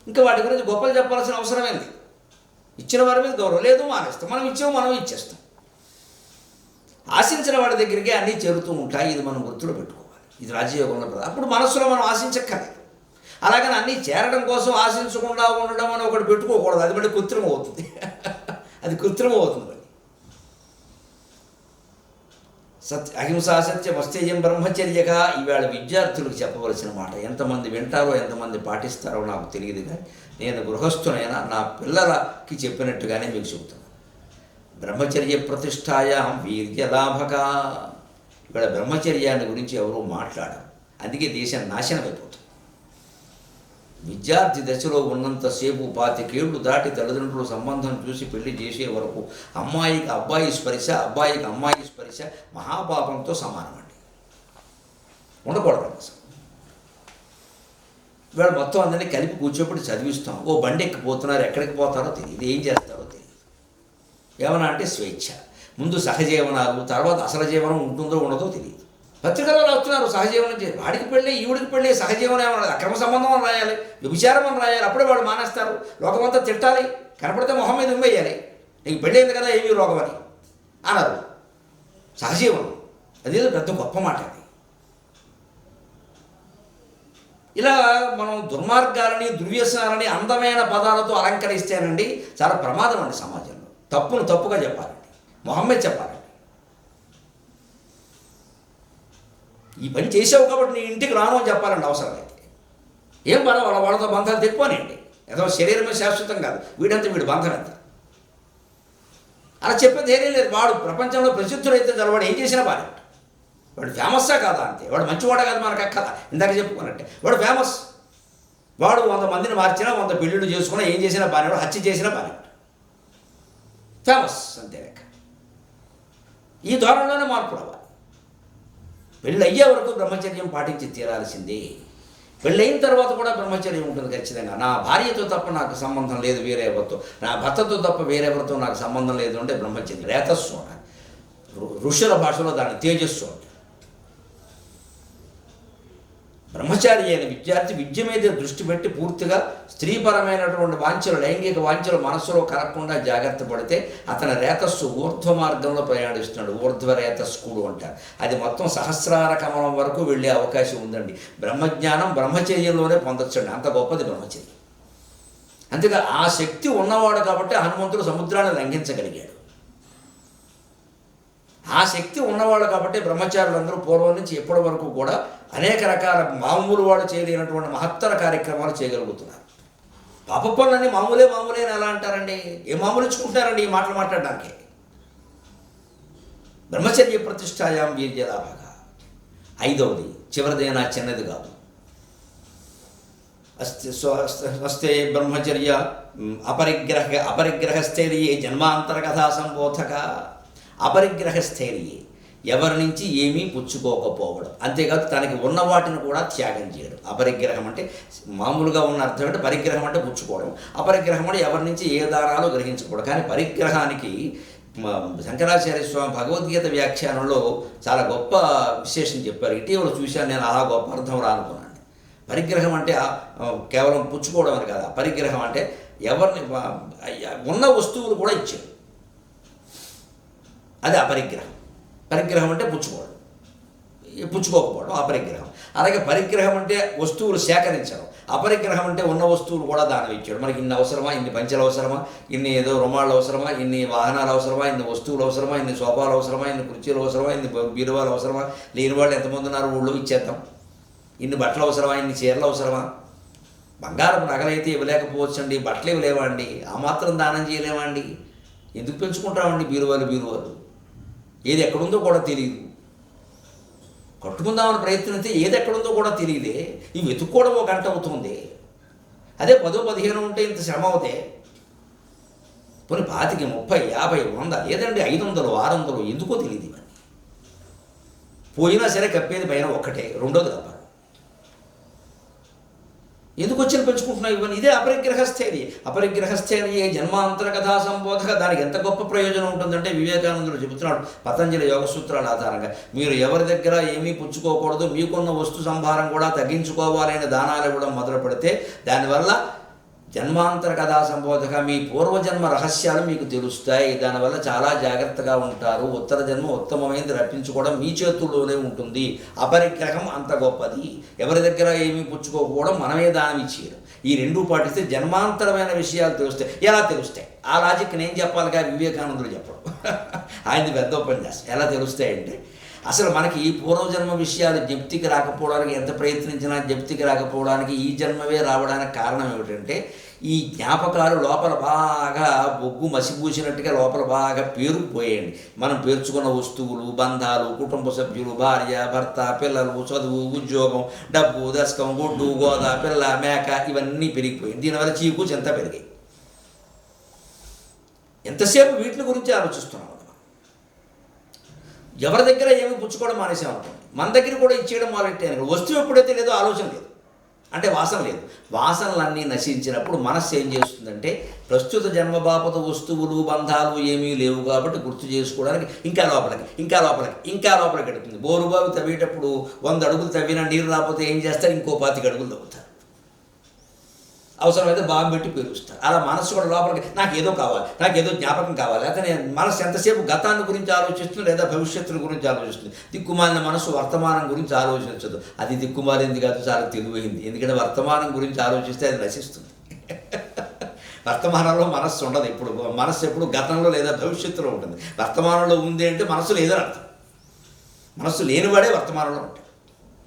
ఇంకా వాటి గురించి గొప్పలు చెప్పాల్సిన అవసరం ఏంది? ఇచ్చిన వారి మీద గౌరవం లేదు, మానేస్తాం. మనం ఇచ్చాము, మనం ఇచ్చేస్తాం. ఆశించిన వాడి దగ్గరికి అన్నీ చేరుతూ ఉంటాయి. ఇది మనం గుర్తులో పెట్టుకోవాలి. ఇది రాజయోగంలో ప్రధానం. అప్పుడు మనస్సులో మనం ఆశించక్కర్లేదు. అలాగని అన్నీ చేరడం కోసం ఆశించకుండా ఉండడం అని ఒకటి పెట్టుకోకూడదు. అది మళ్ళీ కృత్రిమం అవుతుంది. అది కృత్రిమం అవుతుంది. అహింసా సత్యం అస్థేయం బ్రహ్మచర్యగా ఇవాళ విద్యార్థులకు చెప్పవలసిన మాట. ఎంతమంది వింటారో, ఎంతమంది పాటిస్తారో నాకు తెలియదు, కానీ నేను గృహస్థునైనా నా పిల్లలకి చెప్పినట్టుగానే మీకు చెబుతాను. బ్రహ్మచర్య ప్రతిష్టాయాం వీర్యలాభక. ఇవాళ బ్రహ్మచర్యాన్ని గురించి ఎవరూ మాట్లాడరు. అందుకే దేశం నాశనం అయిపోతుంది. విద్యార్థి దశలో ఉన్నంతసేపు 25 ఏళ్ళు దాటి తల్లిదండ్రుల సంబంధం చూసి పెళ్లి చేసే వరకు అమ్మాయికి అబ్బాయి స్పర్శ, అబ్బాయికి అమ్మాయి స్పర్శ మహాపాపంతో సమానమండి. ఉండకూడదు అసలు. ఇవాళ మొత్తం అందరినీ కలిపి కూర్చోబెట్టి చదివిస్తాం. ఓ బండి ఎక్కిపోతున్నారు, ఎక్కడికి పోతారో తెలియదు, ఏం చేస్తారో తెలియదు. ఏమన్నా అంటే స్వేచ్ఛ. ముందు సహజీవనాలు, తర్వాత అసలు జీవనం ఉంటుందో ఉండదో తెలియదు. పత్రికల్లో రాస్తున్నారు సహజీవనం చేయాలి. వాడికి పెళ్ళి, ఈవిడికి పెళ్ళి, సహజీవనం ఏమన్నా అక్రమ సంబంధం అని రాయాలి, వ్యభిచారం అని రాయాలి. అప్పుడే వాడు మానేస్తారు. లోకమంతా తిట్టాలి, కనపడితే మొహం మీద ఉమ్మేయాలి. నీకు పెళ్ళి అయింది కదా, ఏమీ రోగమని అన్నారు. సహజీవనం అదేదో పెద్ద గొప్ప మాట అది. ఇలా మనం దుర్మార్గాలని, దుర్వ్యసనాలని అందమైన పదాలతో అలంకరిస్తేనండి చాలా ప్రమాదం అండి సమాజంలో. తప్పును తప్పుగా చెప్పాలండి, మొహమ్మే చెప్పాలండి. ఈ పని చేసావు కాబట్టి నీ ఇంటికి రాను అని చెప్పాలండి అవసరమైతే. ఏం పర్వాలేదు, వాళ్ళతో బంధాలు తెక్కుపోనండి. ఏదో శరీరమే శాశ్వతం కాదు, వీడంతా వీడు బంధం ఎంత అలా చెప్పేది ఏమీ లేదు. వాడు ప్రపంచంలో ప్రసిద్ధుడైతే వాడు ఏం చేసినా బాగా, వాడు ఫేమస్సా కాదా అంతే. వాడు మంచివాడే కాదు మనకు అక్కల, ఇందాక చెప్పుకున్నట్టే వాడు ఫేమస్. వాడు 100 మందిని మార్చినా, 100 పెళ్ళిళ్ళు చేసుకున్నా, ఏం చేసినా బాగా, వాడు హత్య చేసినా బాగా, ఫేమస్ అంతే లెక్క. ఈ ధోరణిలోనే మార్పు రావాలి. పెళ్ళి అయ్యే వరకు బ్రహ్మచర్యం పాటించి తీరాల్సిందే. పెళ్ళైన తర్వాత కూడా బ్రహ్మచర్యం ఉంటుంది ఖచ్చితంగా. నా భార్యతో తప్ప నాకు సంబంధం లేదు వేరే ఎవరితో, నా భర్తతో తప్ప వేరెవరితో నాకు సంబంధం లేదు అంటే బ్రహ్మచర్యం. రేతస్సు ఋషుల భాషలో దాన్ని తేజస్సు అంటే. బ్రహ్మచారి అయిన విద్యార్థి విద్య మీద దృష్టి పెట్టి పూర్తిగా స్త్రీపరమైనటువంటి వాంఛలు, లైంగిక వాంఛలు మనస్సులో కలగకుండా జాగ్రత్త పడితే అతని రేతస్సు ఊర్ధ్వ మార్గంలో ప్రయాణిస్తున్నాడు. ఊర్ధ్వ రేతస్కుడు అంటారు. అది మొత్తం సహస్రార కమలం వరకు వెళ్ళే అవకాశం ఉందండి. బ్రహ్మజ్ఞానం బ్రహ్మచర్యంలోనే పొందొచ్చండి. అంత గొప్పది బ్రహ్మచర్యం. అంతేగా ఆ శక్తి ఉన్నవాడు కాబట్టి హనుమంతుడు సముద్రాన్ని లంఘించగలిగాడు. ఆ శక్తి ఉన్నవాళ్ళు కాబట్టి బ్రహ్మచారులందరూ పూర్వం నుంచి ఎప్పటి వరకు కూడా అనేక రకాల మామూలు వాడు చేయలేనటువంటి మహత్తర కార్యక్రమాలు చేయగలుగుతున్నారు. పాప పనులన్నీ మామూలే అని ఎలా అంటారండి? ఏ మామూలు ఇచ్చుకుంటారండి ఈ మాటలు మాట్లాడడానికి? బ్రహ్మచర్య ప్రతిష్టాయాం వీర్యలాభగా. ఐదవది, చివరిదైనా చిన్నది కాదు. అస్తే బ్రహ్మచర్య అపరిగ్రహస్థైర్యే జన్మాంతర కథా సంబోధక. అపరిగ్రహస్థైర్యే, ఎవరి నుంచి ఏమీ పుచ్చుకోకపోవడం, అంతేకాదు తనకి ఉన్న వాటిని కూడా త్యాగం చేయడం. అపరిగ్రహం అంటే మామూలుగా ఉన్న అర్థం అంటే పరిగ్రహం అంటే పుచ్చుకోవడం, అపరిగ్రహం అంటే ఎవరి నుంచి ఏ దానాలు గ్రహించకూడదు. కానీ పరిగ్రహానికి శంకరాచార్య స్వామి భగవద్గీత వ్యాఖ్యానంలో చాలా గొప్ప విశేషం చెప్పారు. ఇటీవల చూశాను నేను, అలా గొప్ప అర్థం రానుకున్నాను. పరిగ్రహం అంటే కేవలం పుచ్చుకోవడం అని కాదు. పరిగ్రహం అంటే ఎవరిని ఉన్న వస్తువులు కూడా ఇచ్చాడు, అది అపరిగ్రహం. పరిగ్రహం అంటే పుచ్చుకోకపోవడం అపరిగ్రహం. అలాగే పరిగ్రహం అంటే వస్తువులు సేకరించడం, అపరిగ్రహం అంటే ఉన్న వస్తువులు కూడా దానం ఇచ్చాడు. మనకి ఇన్ని అవసరమా, ఇన్ని పంచెలు అవసరమా, ఇన్ని ఏదో రుమాళ్ళు అవసరమా, ఇన్ని వాహనాలు అవసరమా, ఇన్ని వస్తువులు అవసరమా, ఇన్ని సోఫాలు అవసరమా, ఇన్ని కుర్చీలు అవసరమా, ఇన్ని బీరువాలు అవసరమా, లేని వాళ్ళు ఎంతమంది ఉన్నారు ఊళ్ళో ఇచ్చేద్దాం. ఇన్ని బట్టలు అవసరమా, ఇన్ని చీరలు అవసరమా. బంగారం నగలైతే ఇవ్వలేకపోవచ్చండి, బట్టలు ఇవ్వలేవా అండి, ఆ మాత్రం దానం చేయలేమా అండి. ఎందుకు పెంచుకుంటామండి బీరువాలు. ఏది ఎక్కడుందో కూడా తెలియదు. కట్టుకుందామని ప్రయత్నిస్తే ఏది ఎక్కడుందో కూడా తెలియదే. ఇవి వెతుక్కోవడం ఒక గంట అవుతుంది. అదే 10-15 ఉంటే ఇంత శ్రమ అవుతే. పోనీ 25, 30, 50, 100 లేదండి 500, 600 ఎందుకో తెలియదు. ఇవన్నీ పోయినా సరే కప్పేది పైన ఒక్కటే, రెండోది కప్పాలి. ఎందుకు వచ్చిన పెంచుకుంటున్నావు ఇవన్నీ? ఇదే అపరిగ్రహస్థైర్యే జన్మాంతర కథా సంబోధక. దానికి ఎంత గొప్ప ప్రయోజనం ఉంటుందంటే వివేకానందుడు చెబుతున్నాడు పతంజలి యోగ సూత్రాల ఆధారంగా, మీరు ఎవరి దగ్గర ఏమీ పుచ్చుకోకూడదు, మీకున్న వస్తు సంభారం కూడా తగ్గించుకోవాలనే దానాలు ఇవ్వడం మొదలు పెడితే దానివల్ల జన్మాంతర కథా సంబోధక, మీ పూర్వజన్మ రహస్యాలు మీకు తెలుస్తాయి. దానివల్ల చాలా జాగ్రత్తగా ఉంటారు. ఉత్తర జన్మ ఉత్తమమైనది రప్పించుకోవడం మీ చేతుల్లోనే ఉంటుంది. అపరిగ్రహం అంత గొప్పది. ఎవరి దగ్గర ఏమీ పుచ్చుకోకపోవడం, మనమే దానం ఇచ్చేయడం. ఈ రెండూ పాటిస్తే జన్మాంతరమైన విషయాలు తెలుస్తాయి. ఎలా తెలుస్తాయి? ఆ లాజిక్ నేను చెప్పాలిగా, వివేకానందుడు చెప్పడం. ఆయనది పెద్ద ఉపన్యాసం. ఎలా తెలుస్తాయంటే, అసలు మనకి ఈ పూర్వజన్మ విషయాలు జప్తికి రాకపోవడానికి ఎంత ప్రయత్నించినా జప్తికి రాకపోవడానికి, ఈ జన్మవే రావడానికి కారణం ఏమిటంటే, ఈ జ్ఞాపకాలు లోపల బాగా బొగ్గు మసిపూసినట్టుగా లోపల బాగా పేరుకుపోయాయండి. మనం పేర్చుకున్న వస్తువులు, బంధాలు, కుటుంబ సభ్యులు, భార్య, భర్త, పిల్లలు, చదువు, ఉద్యోగం, డబ్బు, దశకం, గుడ్డు, గోద, పిల్ల, మేక ఇవన్నీ పెరిగిపోయాయి. దీనివల్ల చీకు చింత పెరిగాయి. ఎంతసేపు వీటి గురించి ఆలోచిస్తున్నాం. ఎవరి దగ్గర ఏమి పుచ్చుకోవడం మానేసామనుకోండి, మన దగ్గర కూడా ఇచ్చేయడం మొదలెట్టాను. వస్తువు ఎప్పుడైతే లేదో ఆలోచన లేదు, అంటే వాసన లేదు. వాసనలన్నీ నశించినప్పుడు మనస్సు ఏం చేస్తుందంటే, ప్రస్తుత జన్మ బాపత వస్తువులు, బంధాలు ఏమీ లేవు కాబట్టి గుర్తు చేసుకోవడానికి ఇంకా లోపలికి ఎడుతుంది. బోరుబావి తవ్వేటప్పుడు 100 అడుగులు తవ్వినా నీరు రాకపోతే ఏం చేస్తారు? ఇంకో 25 అడుగులు తవ్వుతారు. అవసరమైతే బాంబు పెట్టి పేరుస్తారు. అలా మనస్సు కూడా లోపలికి నాకేదో కావాలి, నాకేదో జ్ఞాపకం కావాలి. అయితే నేను మనస్సు ఎంతసేపు గతాన్ని గురించి ఆలోచిస్తుంది లేదా భవిష్యత్తుల గురించి ఆలోచిస్తుంది. దిక్కుమాలిన మనస్సు వర్తమానం గురించి ఆలోచించదు. అది దిక్కుమాలింది కాదు, చాలా తెలివైంది. ఎందుకంటే వర్తమానం గురించి ఆలోచిస్తే అది నశిస్తుంది. వర్తమానంలో మనస్సు ఉండదు. ఇప్పుడు మనస్సు ఎప్పుడు గతంలో లేదా భవిష్యత్తులో ఉంటుంది. వర్తమానంలో ఉంది అంటే మనస్సు లేదని అర్థం. మనస్సు లేనివాడే వర్తమానంలో ఉంటాడు.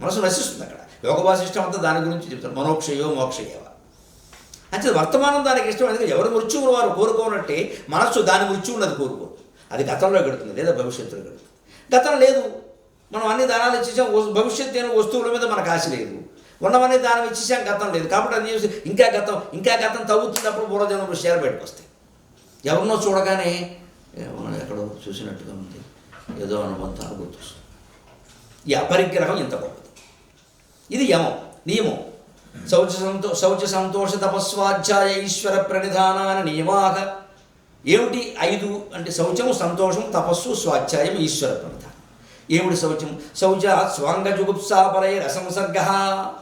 మనస్సు నశిస్తుంది. అక్కడ యోగ వాసిష్టం అంతా దాని గురించి చెప్తారు. మనోక్షయో మోక్షయేవ. అంటే వర్తమానం దానికి ఇష్టం. ఎందుకంటే ఎవరి మృత్యువును వారు కోరుకోనట్టే మనస్సు దాని మృత్యు ఉన్నది కోరుకోరు. అది గతంలో గడుతుంది లేదా భవిష్యత్తులో గడుతుంది. గతం లేదు, మనం అన్ని దానాలు ఇచ్చేసాం. భవిష్యత్తు అయిన వస్తువుల మీద మనకు ఆశ లేదు. ఉన్నవన్నీ దానం ఇచ్చేసాం, గతం లేదు. కాబట్టి అది చూసి ఇంకా గతం తవ్వుతుంది. అప్పుడు పూర్వజన్మ విషయాలు బయటకు వస్తాయి. ఎవరినో చూడగానే ఎక్కడో చూసినట్టుగా ఉంది, ఏదో అనుబంధాలు గుర్తొస్తుంది. ఈ అపరిగ్రహం ఇంత గొప్పది. ఇది యమం, నియమం. శౌచ సంతోష తపస్వాధ్యాయ ఈశ్వర ప్రణిధానాన్ని నియమాక. ఏమిటి 5 అంటే? శౌచము, సంతోషం, తపస్సు, స్వాధ్యాయం, ఈశ్వర ప్రణిధానం. ఏమిటి శౌచం? శౌచాత్ స్వాంగ జుగుప్సాపరై రసంసర్గ.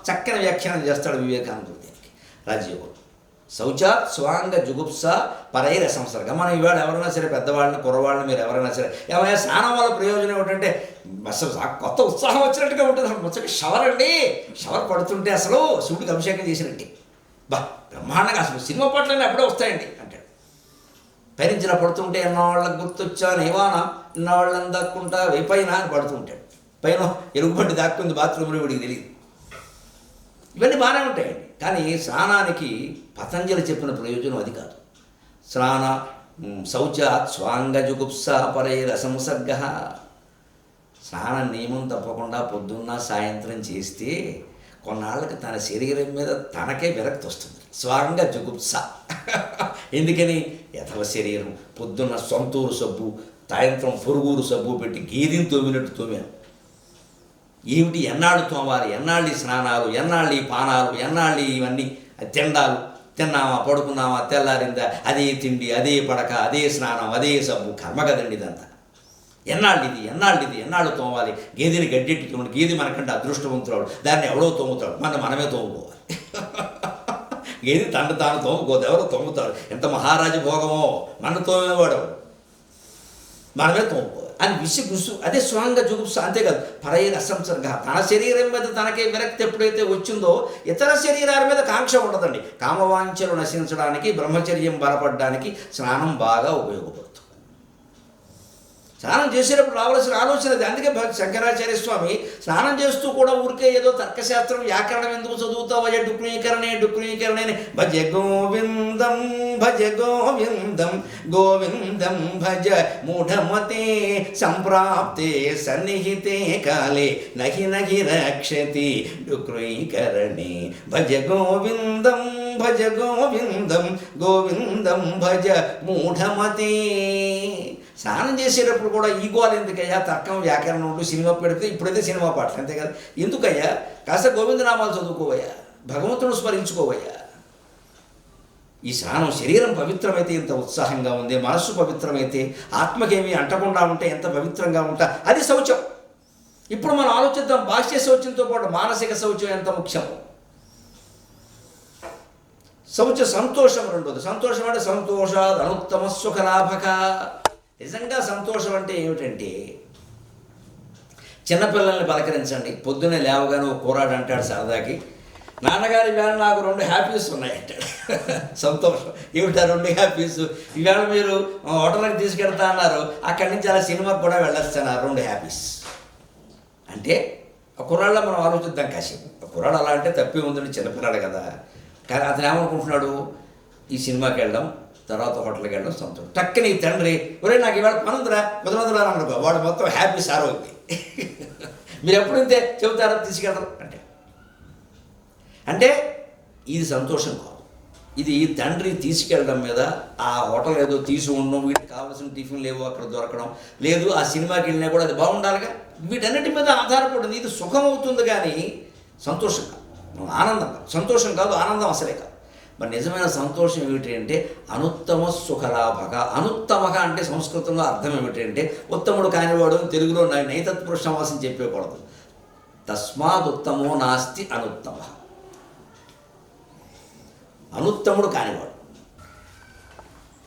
చక్కని వ్యాఖ్యానం చేస్తాడు వివేకానందుడు దీనికి రాజయోగం. శౌచాత్ స్వాంగ జుగుప్స పరై రసంసర్గ. మనం ఇవాళ ఎవరైనా సరే, పెద్దవాళ్ళని, కుర్రవాళ్ళని, మీరు ఎవరైనా సరే, ఏమైనా స్నానం వల్ల ప్రయోజనం ఏమిటంటే అసలు కొత్త ఉత్సాహం వచ్చినట్టుగా ఉంటుంది. అసలు ముచ్చట షవర్ అండి. షవర్ పడుతుంటే అసలు శివుడికి అభిషేకం చేసినట్టే. బ్రహ్మాండంగా అసలు సినిమా పాటలన్నీ అప్పుడే వస్తాయండి అంటాడు. పైనుంచిన పడుతుంటే ఎన్నవాళ్ళకి గుర్తొచ్చా నేవానా, ఇన్నవాళ్ళని దాక్కుంటా పైన అని పడుతుంటాడు. పైన ఎలుగుబంటి దాక్కుంది బాత్రూంలో, వీడికి తెలియదు. ఇవన్నీ బాగానే ఉంటాయండి. కానీ స్నానానికి పతంజలి చెప్పిన ప్రయోజనం అది కాదు. శౌచాత్ స్వాంగ జుగుప్సా పరై రసంసర్గ. స్నానం నియమం తప్పకుండా పొద్దున్న సాయంత్రం చేస్తే కొన్నాళ్ళకి తన శరీరం మీద తనకే విరక్తి వస్తుంది. స్వాంగ జుగుప్స. ఎందుకని? యథవ శరీరం పొద్దున్న సొంతూరు సబ్బు, సాయంత్రం పొరుగురు సబ్బు పెట్టి గేదెని తోమినట్టు తోమాను. ఏమిటి ఎన్నాళ్ళు తోమాలి, ఎన్నాళ్ళు ఈ స్నానాలు, ఎన్నాళ్ళు ఈ పానాలు, ఎన్నాళ్ళు ఇవన్నీ తిండాలు, తిన్నామా పడుకున్నామా తెల్లారిందా అదే తిండి, అదే పడక, అదే స్నానం, అదే సబ్బు, కర్మ కదండి ఇదంతా. ఎన్నాళ్ళు తోమాలి. గేదెని గడ్డెట్టి తోమని, గేదె మనకంటే అదృష్టవంతురాడు, దాన్ని ఎవడో తోముతాడు, మనమే తోముకోవాలి. గేదె తాను తోముకోదు, ఎవరో తోముతాడు. ఎంత మహారాజు భోగమో, మన తోమేవాడు మనమే తోముకోవాలి అని విసుగుసు. అదే స్వాంగ జుగుప్స. అంతేకాదు పరైన అసంసర్గ. తన శరీరం మీద తనకే విరక్తి ఎప్పుడైతే వచ్చిందో ఇతర శరీరాల మీద కాంక్ష ఉండదండి. కామవాంఛలు నశించడానికి, బ్రహ్మచర్యం బలపడడానికి స్నానం బాగా ఉపయోగపడుతుంది. స్నానం చేసేటప్పుడు రావాల్సిన ఆలోచన అది. అందుకే శంకరాచార్య స్వామి స్నానం చేస్తూ కూడా ఊరికే ఏదో తర్కశాస్త్రం వ్యాకరణం ఎందుకు చదువుతావయ్యా, డుక్లీకరణే భజ గోవిందం గోవిందం భజ మూఢమతే సంప్రాప్తే సన్నిహితే కాలే నహి రక్షతి డుక్లీకరణే భజ గోవిందం గోవిందం భజ మూఢమతే. స్నానం చేసేటప్పుడు కూడా ఈగోలు ఎందుకయ్యా, తర్కం వ్యాకరణం ఉంటూ సినిమా పెడితే ఇప్పుడైతే సినిమా పాటలు అంతే కదా. ఎందుకయ్యా, కాస్త గోవిందనామాలు చదువుకోవయ్యా, భగవంతుడు స్మరించుకోవయ్యా. ఈ స్నానం శరీరం పవిత్రమైతే ఎంత ఉత్సాహంగా ఉంది, మనస్సు పవిత్రమైతే, ఆత్మకేమీ అంటకుండా ఉంటే ఎంత పవిత్రంగా ఉంటా, అది శౌచం. ఇప్పుడు మనం ఆలోచిద్దాం, బాహ్య శౌచంతో పాటు మానసిక శౌచం ఎంత ముఖ్యమో. సంతోషం రెండోది. సంతోషం అంటే సంతోషాద్ అనుత్తమ సుఖలాభక. నిజంగా సంతోషం అంటే ఏమిటంటే, చిన్నపిల్లల్ని పలకరించండి. పొద్దున్నే లేవగానే ఒక కూరాడు అంటాడు సరదాకి, నాన్నగారు ఈవేళ నాకు 2 హ్యాపీస్ ఉన్నాయి అంటాడు. సంతోషం ఏమిటా 2 హ్యాపీస్? ఈవేళ మీరు హోటల్కి తీసుకెళ్తా అన్నారు, అక్కడి నుంచి అలా సినిమాకి కూడా వెళ్ళొస్తాను, 2 హ్యాపీస్ అంటే. ఆ కుర్రాళ్ళ మనం ఆలోచిద్దాం కాసేపు. ఆ కుర్రాడు అలా అంటే తప్పే ఉందని, చిన్నపిల్లాడు కదా. కానీ అతను ఏమనుకుంటున్నాడు, ఈ సినిమాకి వెళ్ళడం, తర్వాత హోటల్కి వెళ్ళడం సంతోషం. టక్కని తండ్రి, ఒరే నాకు ఇవాళ పనుందిరా కుదరదురా అనుకో, వాడు మొత్తం హ్యాపీ సార్ అవుతుంది. మీరు ఎప్పుడైతే చెబుతారో తీసుకెళ్తారు అంటే ఇది సంతోషం కాదు. ఇది తండ్రి తీసుకెళ్ళడం మీద, ఆ హోటల్ ఏదో తీసి ఉండడం, వీటికి కావాల్సిన టిఫిన్ లేవు అక్కడ దొరకడం లేదు, ఆ సినిమాకి వెళ్ళినా కూడా అది బాగుండాలిగా, వీటన్నిటి మీద ఆధారపడింది. ఇది సుఖం అవుతుంది కానీ సంతోషం కాదు, ఆనందం కాదు. సంతోషం కాదు, ఆనందం అసలే కాదు. మరి నిజమైన సంతోషం ఏమిటి అంటే అనుత్తమ సుఖలాభక. అనుత్తమక అంటే సంస్కృతంలో అర్థం ఏమిటి అంటే ఉత్తముడు కానివాడు. తెలుగులో నైతత్పురుష సమాసం చెప్పకూడదు. తస్మాత్ ఉత్తమో నాస్తి అనుత్తమ. అనుత్తముడు కానివాడు.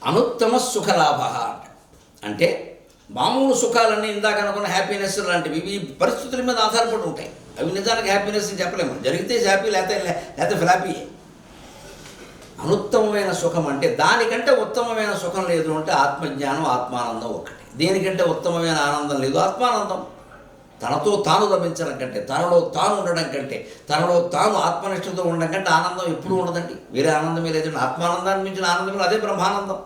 అనుత్తమ సుఖలాభ అంటే మామూలు సుఖాలన్నీ ఇందాక అనుకున్న హ్యాపీనెస్ లాంటివి ఇవి పరిస్థితుల మీద ఆధారపడి ఉంటాయి. అవి నిజానికి హ్యాపీనెస్ చెప్పలేము. జరిగితే హ్యాపీ, లేకపోతే ఫ్లాపీయే. అనుత్తమమైన సుఖం అంటే దానికంటే ఉత్తమమైన సుఖం లేదు అంటే ఆత్మజ్ఞానం, ఆత్మానందం ఒకటి. దేనికంటే ఉత్తమమైన ఆనందం లేదు. ఆత్మానందం తనతో తాను లభించడం కంటే, తనలో తాను ఉండడం కంటే, తనలో తాను ఆత్మనిష్టతో ఉండడం కంటే ఆనందం ఎప్పుడూ ఉండదండి. వేరే ఆనందమే లేదండి. ఆత్మానందాన్ని మించిన ఆనందం, అదే బ్రహ్మానందం.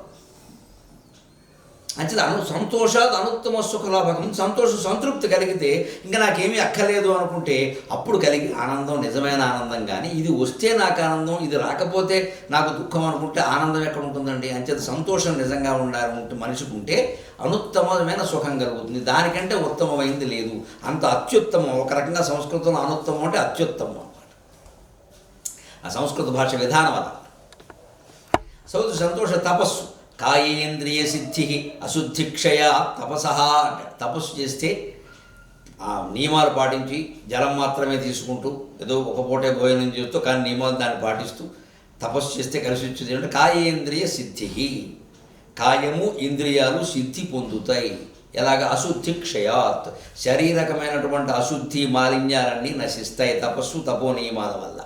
అంచేది సంతోషాది అనుత్తమ సుఖలాభకం. సంతోషం, సంతృప్తి కలిగితే ఇంకా నాకేమీ అక్కర్లేదు అనుకుంటే అప్పుడు కలిగి ఆనందం నిజమైన ఆనందం. కానీ ఇది వస్తే నాకు ఆనందం, ఇది రాకపోతే నాకు దుఃఖం అనుకుంటే ఆనందం ఎక్కడ ఉంటుందండి? అంచేది సంతోషం నిజంగా ఉండాలంటే మనిషికి ఉంటే అనుత్తమమైన సుఖం కలుగుతుంది. దానికంటే ఉత్తమమైంది లేదు. అంత అత్యుత్తమం. ఒక రకంగా సంస్కృతంలో అనుత్తమం అంటే అత్యుత్తమం అన్నమాట. ఆ సంస్కృత భాష విధానం అలా. సంతోష తపస్సు. కాయేంద్రియ సిద్ధి అశుద్ధిక్షయ తపస అంటే తపస్సు చేస్తే నియమాలు పాటించి జలం మాత్రమే తీసుకుంటూ ఏదో ఒక పూటే భోజనం చేస్తూ కానీ నియమాలు దాన్ని పాటిస్తూ తపస్సు చేస్తే కలిసి వచ్చేది అంటే కాయేంద్రియ సిద్ధి. కాయము ఇంద్రియాలు సిద్ధి పొందుతాయి. ఎలాగ? అశుద్ధి క్షయాత్. శారీరకమైనటువంటి అశుద్ధి మాలిన్యాలన్నీ నశిస్తాయి తపస్సు తపో నియమాల వల్ల.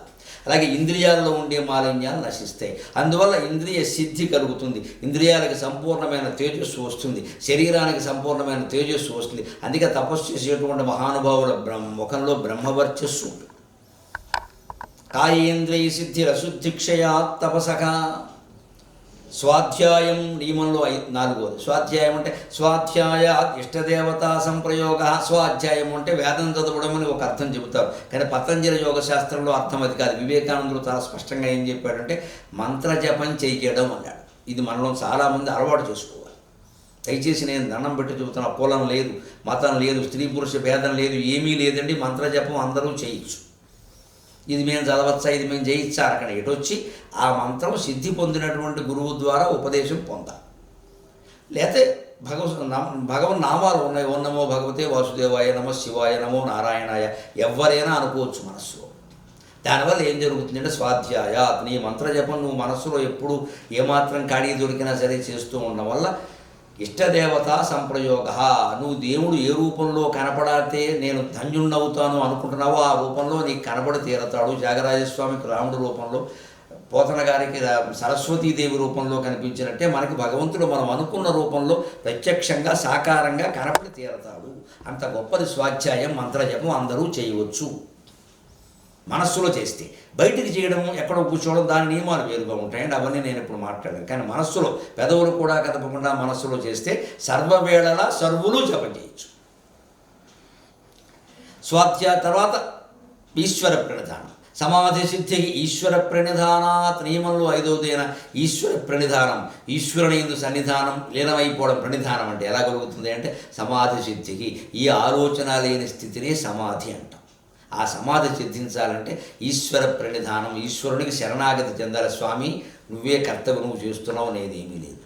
అలాగే ఇంద్రియాల్లో ఉండే మాలిన్యాలు నశిస్తాయి. అందువల్ల ఇంద్రియ సిద్ధి కలుగుతుంది. ఇంద్రియాలకు సంపూర్ణమైన తేజస్సు వస్తుంది, శరీరానికి సంపూర్ణమైన తేజస్సు వస్తుంది. అందుకే తపస్సు చేసేటువంటి మహానుభావుల ముఖంలో బ్రహ్మవర్చస్సు ఉంటుంది. కాయేంద్రియ సిద్ధి అశుద్ధిక్షయా తపసక. స్వాధ్యాయం నియమంలో నాలుగోది. స్వాధ్యాయం అంటే స్వాధ్యాయ ఇష్టదేవతా సంప్రయోగ. స్వాధ్యాయం అంటే వేదం చదవడం అని ఒక అర్థం చెబుతారు, కానీ పతంజలి యోగ శాస్త్రంలో అర్థం అది కాదు. వివేకానందుడు చాలా స్పష్టంగా ఏం చెప్పాడంటే మంత్రజపం చేయడం అన్నాడు. ఇది మనలో చాలామంది అలవాటు చేసుకోవాలి. దయచేసి నేను దండం పెట్టి చెబుతున్నా, కులం లేదు, మతం లేదు, స్త్రీ పురుష భేదం లేదు, ఏమీ లేదండి. మంత్రజపం అందరూ చేయొచ్చు. ఇది మేము చదవచ్చా, ఇది మేము చేయొచ్చా అక్కడ ఎటొచ్చి ఆ మంత్రం సిద్ధి పొందినటువంటి గురువు ద్వారా ఉపదేశం పొందాలి. లేకపోతే భగవన్ నామాలు ఉన్నాయి. ఓం నమో భగవతే వాసుదేవాయ, నమో శివాయ, నమో నారాయణాయ, ఎవరైనా అనుకోవచ్చు మనస్సులో. దానివల్ల ఏం జరుగుతుందంటే స్వాధ్యాయ, నీ మంత్రజపం నువ్వు మనస్సులో ఎప్పుడు ఏమాత్రం ఖాళీ దొరికినా సరే చేస్తూ ఉండడం వల్ల ఇష్టదేవత సంప్రయోగ. నువ్వు దేవుడు ఏ రూపంలో కనపడితే నేను ధన్యుణ్ణవుతాను అనుకుంటున్నావో ఆ రూపంలో నీకు కనబడి తీరతాడు. త్యాగరాజస్వామికి రాముడి రూపంలో, పోతన గారికి సరస్వతీదేవి రూపంలో కనిపించినట్టే మనకి భగవంతుడు మనం అనుకున్న రూపంలో ప్రత్యక్షంగా సాకారంగా కనపడి తీరతాడు. అంత గొప్పది స్వాధ్యాయం. మంత్రజపం అందరూ చేయవచ్చు మనస్సులో చేస్తే. బయటికి చేయడం, ఎక్కడో కూర్చోవడం, దాని నియమాలు వేరుగా ఉంటాయండి. అవన్నీ నేను ఇప్పుడు మాట్లాడాను. కానీ మనస్సులో పెదవులు కూడా కదపకుండా మనస్సులో చేస్తే సర్వవేళలా సర్వులు జపం చేయొచ్చు. స్వాధ్యాయ తర్వాత ఈశ్వర ప్రణిధానం. సమాధి సిద్ధికి ఈశ్వర ప్రణిధానాత్. నియమంలో ఐదవదైన ఈశ్వర ప్రణిధానం, ఈశ్వరుని యందు సన్నిధానం, లీనమైపోవడం. ప్రణిధానం అంటే ఎలా కలుగుతుంది అంటే సమాధి సిద్ధికి ఈ ఆలోచన లేని స్థితినే సమాధి అంటాం. ఆ సమాధి సిద్ధించాలంటే ఈశ్వర ప్రణిధానం, ఈశ్వరునికి శరణాగతి చెందాలి. స్వామి నువ్వే కర్తవ్యం, నువ్వు చేస్తున్నావు అనేది ఏమీ లేదు.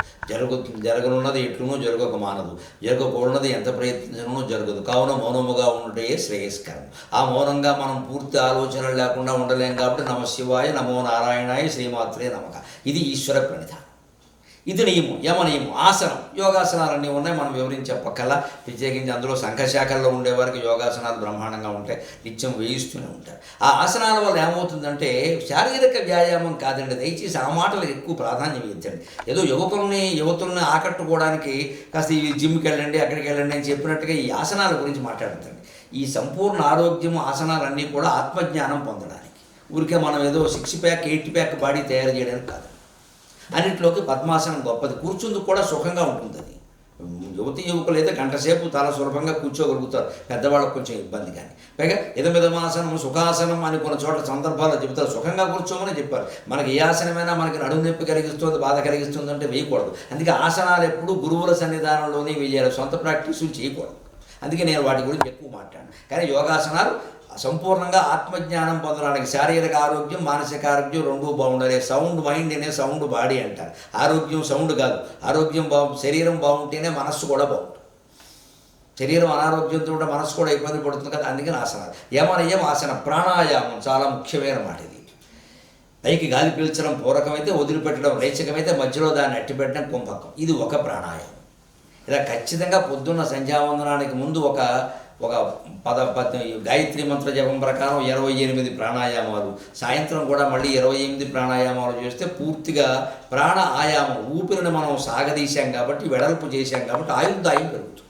జరగనున్నది ఎట్లునో జరగక మానదు, జరగకూడనది ఎంత ప్రయత్నించనో జరగదు. కావున మౌనముగా ఉండటే శ్రేయస్కరం. ఆ మౌనంగా మనం పూర్తి ఆలోచనలు లేకుండా ఉండలేం కాబట్టి నమ శివాయ, నమో నారాయణాయ, శ్రీమాత్రే నమః. ఇది ఈశ్వర ప్రణిధానం. ఇది నియమం, యమ నియమం. ఆసనం, యోగాసనాలన్నీ ఉన్నాయి, మనం వివరించి చెప్పక్కల్లా. ప్రత్యేకించి అందులో సంఘశాఖల్లో ఉండేవారికి యోగాసనాలు బ్రహ్మాండంగా ఉంటాయి, నిత్యం వేయిస్తూనే ఉంటారు. ఆ ఆసనాల వల్ల ఏమవుతుందంటే శారీరక వ్యాయామం కాదండి. దయచేసి ఆ మాటలకు ఎక్కువ ప్రాధాన్యం ఇచ్చండి. ఏదో యువతుల్ని ఆకట్టుకోవడానికి కాస్త ఈ జిమ్కి వెళ్ళండి, అక్కడికి వెళ్ళండి అని చెప్పినట్టుగా ఈ ఆసనాల గురించి మాట్లాడుతుంది. ఈ సంపూర్ణ ఆరోగ్యం ఆసనాలన్నీ కూడా ఆత్మజ్ఞానం పొందడానికి. ఊరికే మనం ఏదో 6 ప్యాక్ 8 ప్యాక్ బాడీ తయారు చేయడానికి కాదు. అన్నింటిలోకి పద్మాసనం గొప్పది. కూర్చుందుకు కూడా సుఖంగా ఉంటుంది. అది యువకులు అయితే గంట సేపు చాలా సులభంగా కూర్చోగలుగుతారు, పెద్దవాళ్ళకు కొంచెం ఇబ్బంది. కానీ పైగా ఇదమిదమాసనం సుఖాసనం అని కొన్ని చోట్ల సందర్భాల్లో చెబుతారు. సుఖంగా కూర్చోమని చెప్పారు. మనకి ఏ ఆసనమైనా మనకి నడుము నొప్పి కలిగిస్తుంది, బాధ కలిగిస్తుంది అంటే వేయకూడదు. అందుకే ఆసనాలు ఎప్పుడు గురువుల సన్నిధానంలోనే వేయాలి, సొంత ప్రాక్టీసులు చేయకూడదు. అందుకే నేను వాటి గురించి ఎక్కువ మాట్లాడాను. కానీ యోగాసనాలు సంపూర్ణంగా ఆత్మజ్ఞానం పొందడానికి, శారీరక ఆరోగ్యం మానసిక ఆరోగ్యం రెండూ బాగుండాలి. సౌండ్ మైండ్ అనే సౌండ్ బాడీ అంటారు. ఆరోగ్యం సౌండ్ కాదు, ఆరోగ్యం శరీరం బాగుంటేనే మనస్సు కూడా బాగుంటుంది. శరీరం అనారోగ్యంతో కూడా మనస్సు కూడా ఇబ్బంది పడుతుంది కదా. అందుకని ఆసనాలు. యమనయం ఆసనం. ప్రాణాయామం చాలా ముఖ్యమైన మాట ఇది. పైకి గాలి పీల్చడం పూరకమైతే, వదిలిపెట్టడం రేచకమైతే, మధ్యలో దాన్ని అట్టిపెట్టడం కుంభకం. ఇది ఒక ప్రాణాయామం. ఇలా ఖచ్చితంగా పొద్దున్న సంధ్యావందనానికి ముందు ఒక గాయత్రి మంత్ర జపం ప్రకారం 28 ప్రాణాయామాలు, సాయంత్రం కూడా మళ్ళీ 28 ప్రాణాయామాలు చేస్తే పూర్తిగా ప్రాణ ఆయామం, ఊపిరిని మనం సాగదీశాం కాబట్టి, వెడల్పు చేశాం కాబట్టి ఆయుర్దాయం పెరుగుతుంది.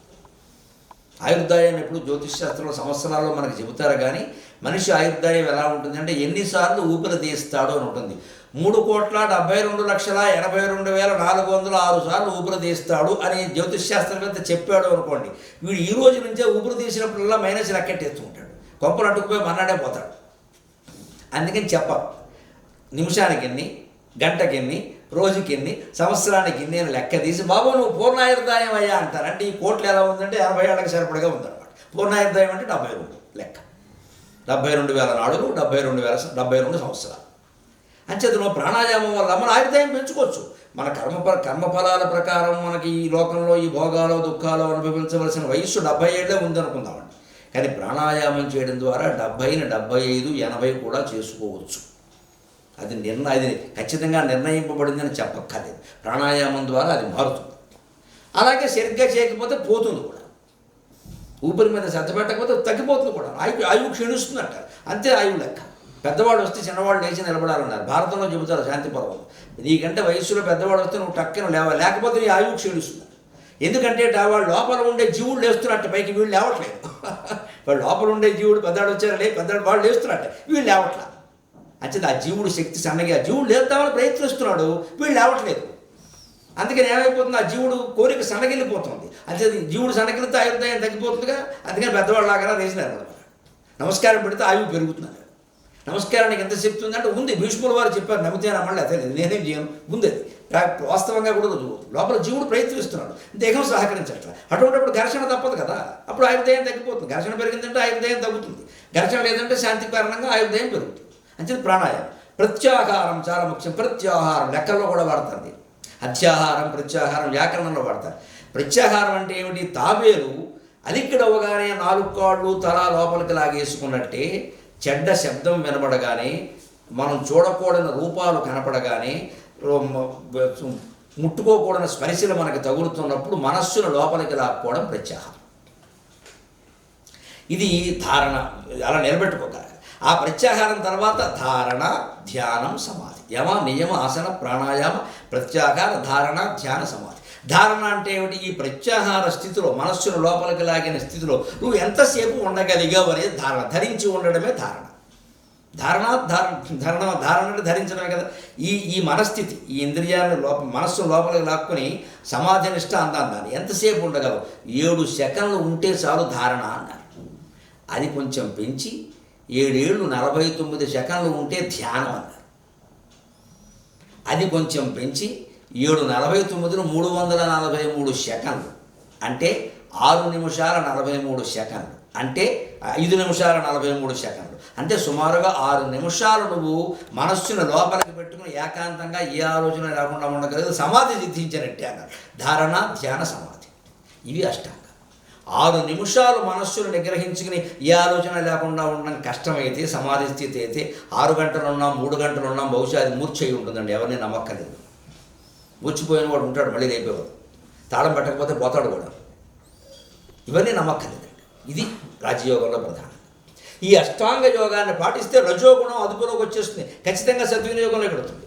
ఆయుర్దాయం ఎప్పుడు జ్యోతిష్ శాస్త్రంలో సంవత్సరాల్లో మనకు చెబుతారు. కానీ మనిషి ఆయుర్దాయం ఎలా ఉంటుందంటే ఎన్నిసార్లు ఊపిరి తీస్తాడు అని ఉంటుంది. 3,72,82,406 సార్లు ఊపిరి తీస్తాడు అని జ్యోతిష్ శాస్త్రవేత్త చెప్పాడు అనుకోండి. వీడు ఈ రోజు నుంచే ఊపిరి తీసినప్పుడల్లా మైనస్ లెక్కెట్టేస్తూ ఉంటాడు, కొంపలు అట్టుకుపోయి మన్నాడే పోతాడు. అందుకని చెప్పాలి నిమిషానికి ఎన్ని, గంటకి ఎన్ని, రోజుకి ఎన్ని, సంవత్సరానికి ఎన్ని అని లెక్క తీసి బాబు నువ్వు పూర్ణాయుర్దాయం అయ్యా అంటారు. అంటే ఈ కోట్లు ఎలా ఉందంటే 80 ఏళ్ళకి సరిపడగా ఉందన్నమాట. పూర్ణాయుర్దాయం అంటే 72 లెక్క. 72,000 నాడులు, 72 సంవత్సరాలు. అంచేతను ప్రాణాయామం వల్ల మన ఆయుర్దాయం పెంచుకోవచ్చు. మన కర్మఫలాల ప్రకారం మనకి ఈ లోకంలో ఈ భోగాలు దుఃఖాలు అనుభవించవలసిన వయస్సు 70 ఏళ్ళే ఉందనుకుందామండి. కానీ ప్రాణాయామం చేయడం ద్వారా 70, 75, 80 కూడా చేసుకోవచ్చు. అది ఖచ్చితంగా నిర్ణయింపబడిందని చెప్పక్కర్లేదు. ప్రాణాయామం ద్వారా అది మారుతుంది. అలాగే సరిగ్గా చేయకపోతే పోతుంది కూడా. ఊపిరి మీద శ్రద్ధ పెట్టకపోతే తగ్గిపోతుంది కూడా. ఆయువు క్షీణిస్తుందంట. అంతే ఆయువు లెక్క. పెద్దవాడు వస్తే చిన్నవాడు లేచి నిలబడాలన్నారు. భారతంలో చెబుతారు శాంతి పర్వం. నీకంటే వయస్సులో పెద్దవాడు వస్తే నువ్వు టక్కన లేకపోతే నీ ఆయువు క్షీణిస్తుంది. ఎందుకంటే వాడు లోపల ఉండే జీవుడు లేస్తున్నట్టు, పైకి వీళ్ళు లేవట్లేదు. వాడు లోపల ఉండే జీవుడు పెద్దవాడు వచ్చారు పెద్దవాడు వాడు లేస్తున్నట్టు, వీళ్ళు లేవట్లా. అంటే ఆ జీవుడు శక్తి సన్నగా, ఆ జీవుడు లేద్దామని ప్రయత్నిస్తున్నాడు, వీళ్ళు లేవట్లేదు. అందుకని ఏమైపోతుంది, ఆ జీవుడు కోరిక సన్నగిల్లిపోతుంది. అంతే జీవుడు సన్నగిలితే ఆయుర్దాయం తగ్గిపోతుందిగా. అందుకని పెద్దవాళ్ళు లాగా వేసినారు అనమాట. నమస్కారం పెడితే ఆయువు పెరుగుతున్నారు. నమస్కారానికి ఎంత శక్తి ఉందంటే ఉంది. భీష్ముల వారు చెప్పారు, నమ్మితే నమ్మల్ని అదే లేదు, నేనేం చేయను, ఉంది అది. వాస్తవంగా కూడా లోపల జీవుడు ప్రయత్నిస్తున్నాడు, దేహం సహకరించట్ల. అటువంటిప్పుడు ఘర్షణ తప్పదు కదా, అప్పుడు ఆయుర్దాయం తగ్గిపోతుంది. ఘర్షణ పెరిగిందంటే ఆయుర్దాయం తగ్గుతుంది, ఘర్షణ లేదంటే శాంతి కారణంగా ఆయుర్దాయం పెరుగుతుంది. అంతే ప్రాణాయామం. ప్రత్యాహారం చాలా ముఖ్యం. ప్రత్యాహారం లెక్కల్లో కూడా వాడతారు. అత్యాహారం, ప్రత్యాహారం వ్యాకరణంలో వాడతారు. ప్రత్యాహారం అంటే ఏమిటి? తాబేలు అలిక్కిడి అవ్వగానే 4 కాళ్ళు తల లోపలికి లాగేసుకున్నట్టే చెడ్డ శబ్దం వినబడగానే, మనం చూడకూడని రూపాలు కనపడగానే, ముట్టుకోకూడని స్పర్శలు మనకు తగులుతున్నప్పుడు మనస్సును లోపలికి లాక్కోవడం ప్రత్యాహారం. ఇది ధారణ, అలా నిలబెట్టుకోగలగాలి. ఆ ప్రత్యాహారం తర్వాత ధారణ, ధ్యానం, సమాధి. యమ, నియమ, ఆసన, ప్రాణాయామ, ప్రత్యాహార, ధారణ, ధ్యాన, సమాధి. ధారణ అంటే ఏమిటి? ఈ ప్రత్యాహార స్థితిలో, మనస్సును లోపలికి లాగిన స్థితిలో నువ్వు ఎంతసేపు ఉండగలిగావు అనేది ధారణ. ధరించి ఉండడమే ధారణ. ధారణ అంటే ధరించడమే కదా. ఈ మనస్థితి, ఈ ఇంద్రియాలను మనస్సును లోపలికి లాక్కుని సమాధి నిష్ట అన్నాను. ఎంతసేపు ఉండగలవు? 7 సెకండ్లు ఉంటే చాలు ధారణ అన్నారు. అది కొంచెం పెంచి 7 ఏళ్ళు 49 సెకండ్లు ఉంటే ధ్యానం అన్నారు. అది కొంచెం పెంచి 7:49 343 సెకండ్లు అంటే 6 నిమిషాల 43 సెకండ్లు అంటే 5 నిమిషాల 43 సెకండ్లు అంటే సుమారుగా 6 నిమిషాలు నువ్వు మనస్సును లోపలికి పెట్టుకుని ఏకాంతంగా ఏ ఆలోచన లేకుండా ఉండగలిగితే సమాధి సిద్ధించినట్టే అన్నారు. ధారణ, ధ్యాన, సమాధి ఇవి అష్టాంగం. 6 నిమిషాలు మనస్సును నిగ్రహించుకుని ఏ ఆలోచన లేకుండా ఉండడం కష్టమైతే, సమాధి స్థితి అయితే 6 గంటలు ఉన్నాం, 3 గంటలు ఉన్నాం, బహుశా అది మూర్ఛయి ఉంటుందండి. ఎవరిని నమ్మక్కలేదు. మూర్చిపోయిన వాడు ఉంటాడు, మళ్ళీ రేపేవాడు, తాళం పెట్టకపోతే పోతాడు కూడా. ఇవన్నీ నమ్మక్కలేదండి. ఇది రాజయోగంలో ప్రధానం. ఈ అష్టాంగ యోగాన్ని పాటిస్తే రజోగుణం అదుపులోకి వచ్చేస్తుంది, ఖచ్చితంగా సద్వినియోగంలో పెడుతుంది.